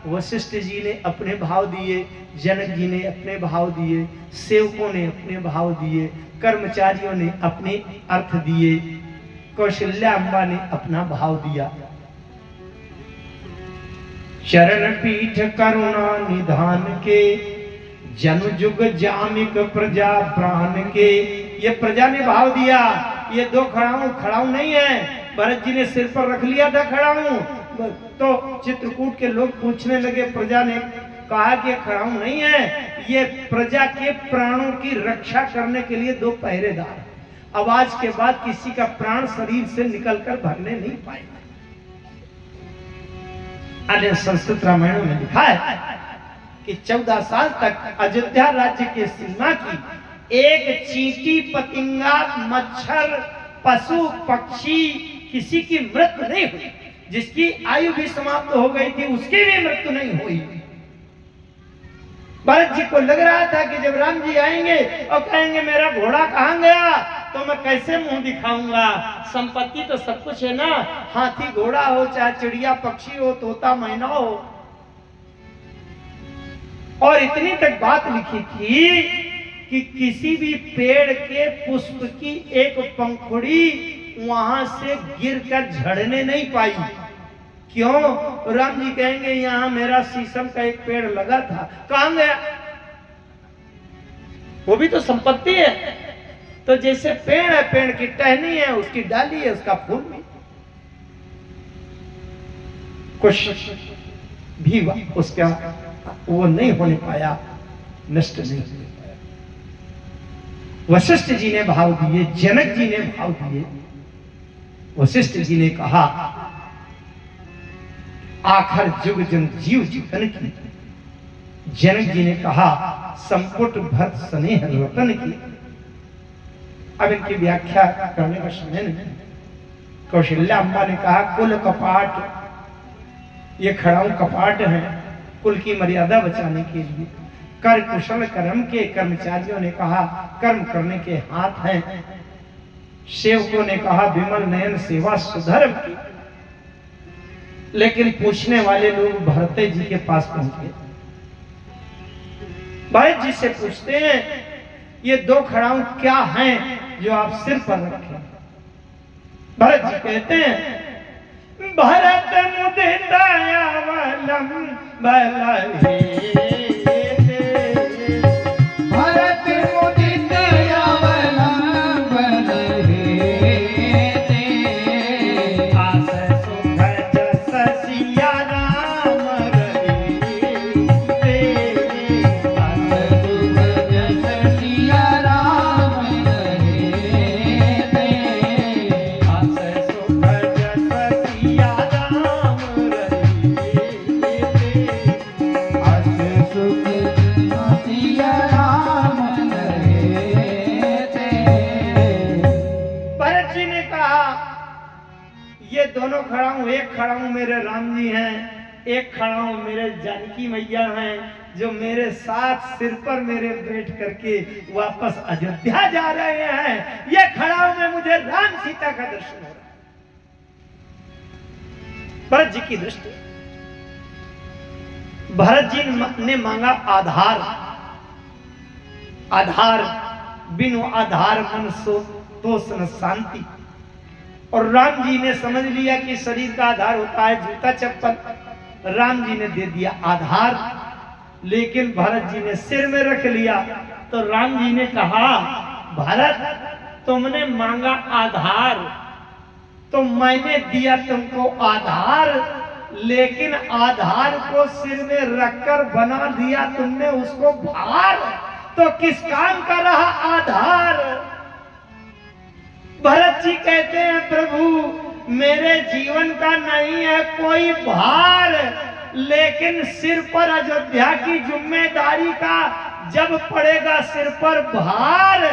वशिष्ठ जी ने अपने भाव दिए, जनक जी ने अपने भाव दिए, सेवकों ने अपने भाव दिए, कर्मचारियों ने अपने अर्थ दिए, कौशल्या अम्बा ने अपना भाव दिया। चरण पीठ करुणा निधान के, जन जुग जामिक प्रजा प्राण के। ये प्रजा ने भाव दिया। ये 2 खड़ाऊ नहीं है। भरत जी ने सिर पर रख लिया था खड़ाऊ, तो चित्रकूट के लोग पूछने लगे, प्रजा ने कहा कि खड़ाऊ नहीं है, ये प्रजा के प्राणों की रक्षा करने के लिए 2 पहरेदार। अब आज के बाद किसी का प्राण शरीर से निकलकर भरने नहीं पाएगा। अन्य संस्कृत रामायणों में लिखा है कि 14 साल तक अयोध्या राज्य के सीमा की एक चींटी, पतिंगा, मच्छर, पशु, पक्षी किसी की मृत्यु नहीं हुई। जिसकी आयु भी समाप्त हो गई थी उसकी भी मृत्यु नहीं हुई। भरत जी को लग रहा था कि जब राम जी आएंगे और कहेंगे मेरा घोड़ा कहां गया, तो मैं कैसे मुंह दिखाऊंगा। संपत्ति तो सब कुछ है ना, हाथी घोड़ा हो, चाहे चिड़िया पक्षी हो, तोता मैना हो। और इतनी तक बात लिखी थी कि किसी भी पेड़ के पुष्प की एक पंखुड़ी वहां से गिरकर झड़ने नहीं पाई। क्यों? राम जी कहेंगे यहां मेरा शीशम का एक पेड़ लगा था, कहां गया? वो भी तो संपत्ति है। तो जैसे पेड़ है, पेड़ की टहनी है, उसकी डाली है, उसका फूल भी, कुछ भी उसका वो नहीं होने पाया, नष्ट नहीं होने पाया। वशिष्ठ जी ने भाव दिए, जनक जी ने भाव दिए। वशिष्ठ जी ने कहा आखिर जुग जन जीव जीवन की। जनक जी ने कहा संपुट भर स्नेह रतन की। अब इनकी व्याख्या करने का समय नहीं। कौशल्या अम्बा ने कहा कुल कपाट, ये खड़ाऊ कपाट है कुल की मर्यादा बचाने के लिए। कर कुशल कर्म के। कर्मचारियों ने कहा कर्म करने के हाथ हैं। सेवकों ने कहा विमल नयन सेवा सुधर्म की। लेकिन पूछने वाले लोग भरत जी के पास पहुंचे। भरत जी से पूछते हैं ये दो खड़ाऊ क्या हैं जो आप सिर पर रखे? भरत जी कहते हैं भरत मुदितायावलम बलहे दोनों खड़ाऊ, एक खड़ाऊ मेरे राम जी हैं, एक खड़ाऊ मेरे जानकी मैया हैं जो मेरे साथ सिर पर मेरे बैठ करके वापस अयोध्या जा रहे हैं। ये खड़ाऊ में मुझे राम सीता का दर्शन हो रहा है। भरत जी की दृष्टि, भरत जी ने मांगा आधार। आधार बिनु आधार मन सो तो सन शांति। और राम जी ने समझ लिया कि शरीर का आधार होता है जूता चप्पल। राम जी ने दे दिया आधार, लेकिन भरत जी ने सिर में रख लिया। तो राम जी ने कहा भरत तुमने मांगा आधार तो मैंने दिया तुमको आधार, लेकिन आधार को सिर में रखकर बना दिया तुमने उसको भार। तो किस काम का रहा आधार? भरत जी कहते हैं प्रभु मेरे जीवन का नहीं है कोई भार, लेकिन सिर पर अयोध्या की जिम्मेदारी का जब पड़ेगा सिर पर भार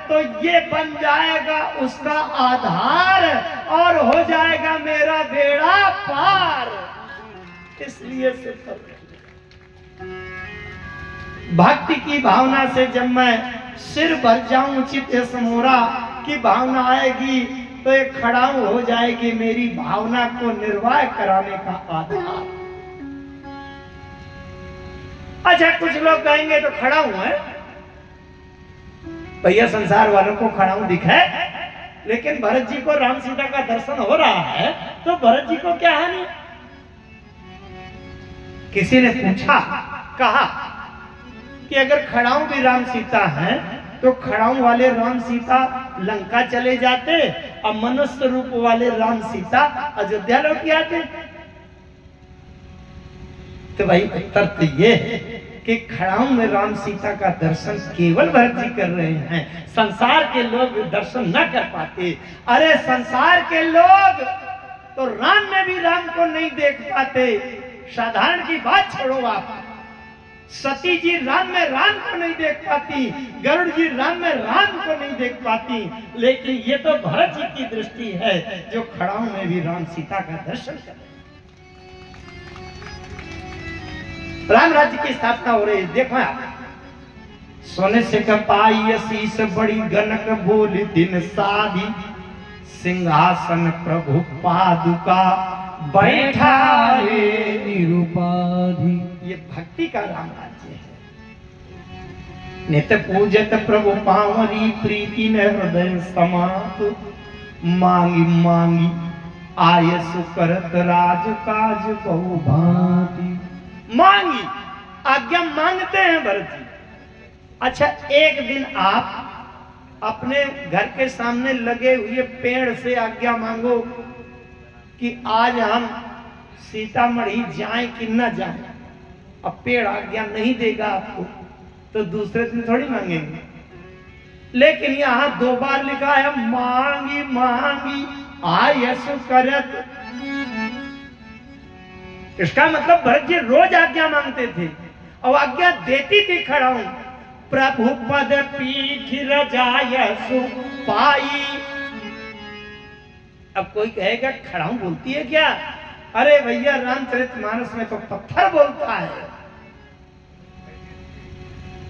तो ये बन जाएगा उसका आधार और हो जाएगा मेरा बेड़ा पार। इसलिए सिर पर भक्ति की भावना से जब मैं सिर भर जाऊं चित्त समोरा की भावना आएगी तो एक खड़ाऊ हो जाएगी मेरी भावना को निर्वाह कराने का आधार। अच्छा कुछ लोग कहेंगे तो खड़ाऊ है भैया, संसार वालों को खड़ाऊ दिखे, लेकिन भरत जी को राम सीता का दर्शन हो रहा है तो भरत जी को क्या हानि? किसी ने पूछा, कहा कि अगर खड़ाऊ भी राम सीता हैं तो खड़ाऊ वाले राम सीता लंका चले जाते और मनुष्य रूप वाले राम सीता अयोध्या लौट आते। तो भाई उत्तर तो ये है कि खड़ाऊ में राम सीता का दर्शन केवल भरत जी कर रहे हैं, संसार के लोग दर्शन न कर पाते। अरे संसार के लोग तो राम में भी राम को नहीं देख पाते। साधारण की बात छोड़ो आप, सती जी राम में राम को नहीं देख पाती, गरुड़ जी राम में राम को नहीं देख पाती, लेकिन ये तो भरत जी की दृष्टि है जो खड़ाऊ में भी राम सीता का दर्शन कर रहे। राम राज्य की स्थापना हो रही है। देखो आप, सोने से कपाई शीश बड़ी गनक बोली दिन साधी, सिंहासन प्रभु पादुका बैठा रे निरुपाधि। ये भक्ति का राम राज्य है। नित्य पूजत प्रभु पावरी प्रीति न हृदय समात, मांगी मांगी आय सुकरत राज काज बहु भांति। मांगी आज्ञा मांगते हैं भरत जी। अच्छा एक दिन आप अपने घर के सामने लगे हुए पेड़ से आज्ञा मांगो कि आज हम सीतामढ़ी जाएं कि न जाएं। अब पेड़ आज्ञा नहीं देगा आपको तो दूसरे दिन थोड़ी मांगेंगे, लेकिन यहाँ 2 बार लिखा है मांगी मांगी आय सुकरत। इसका मतलब भरत जी रोज आज्ञा मांगते थे और आज्ञा देती थी खड़ाऊ। प्रभु पद पीठ रजाय सुपाई। अब कोई कहेगा खड़ाऊ बोलती है क्या? अरे भैया रामचरितमानस में तो पत्थर बोलता है।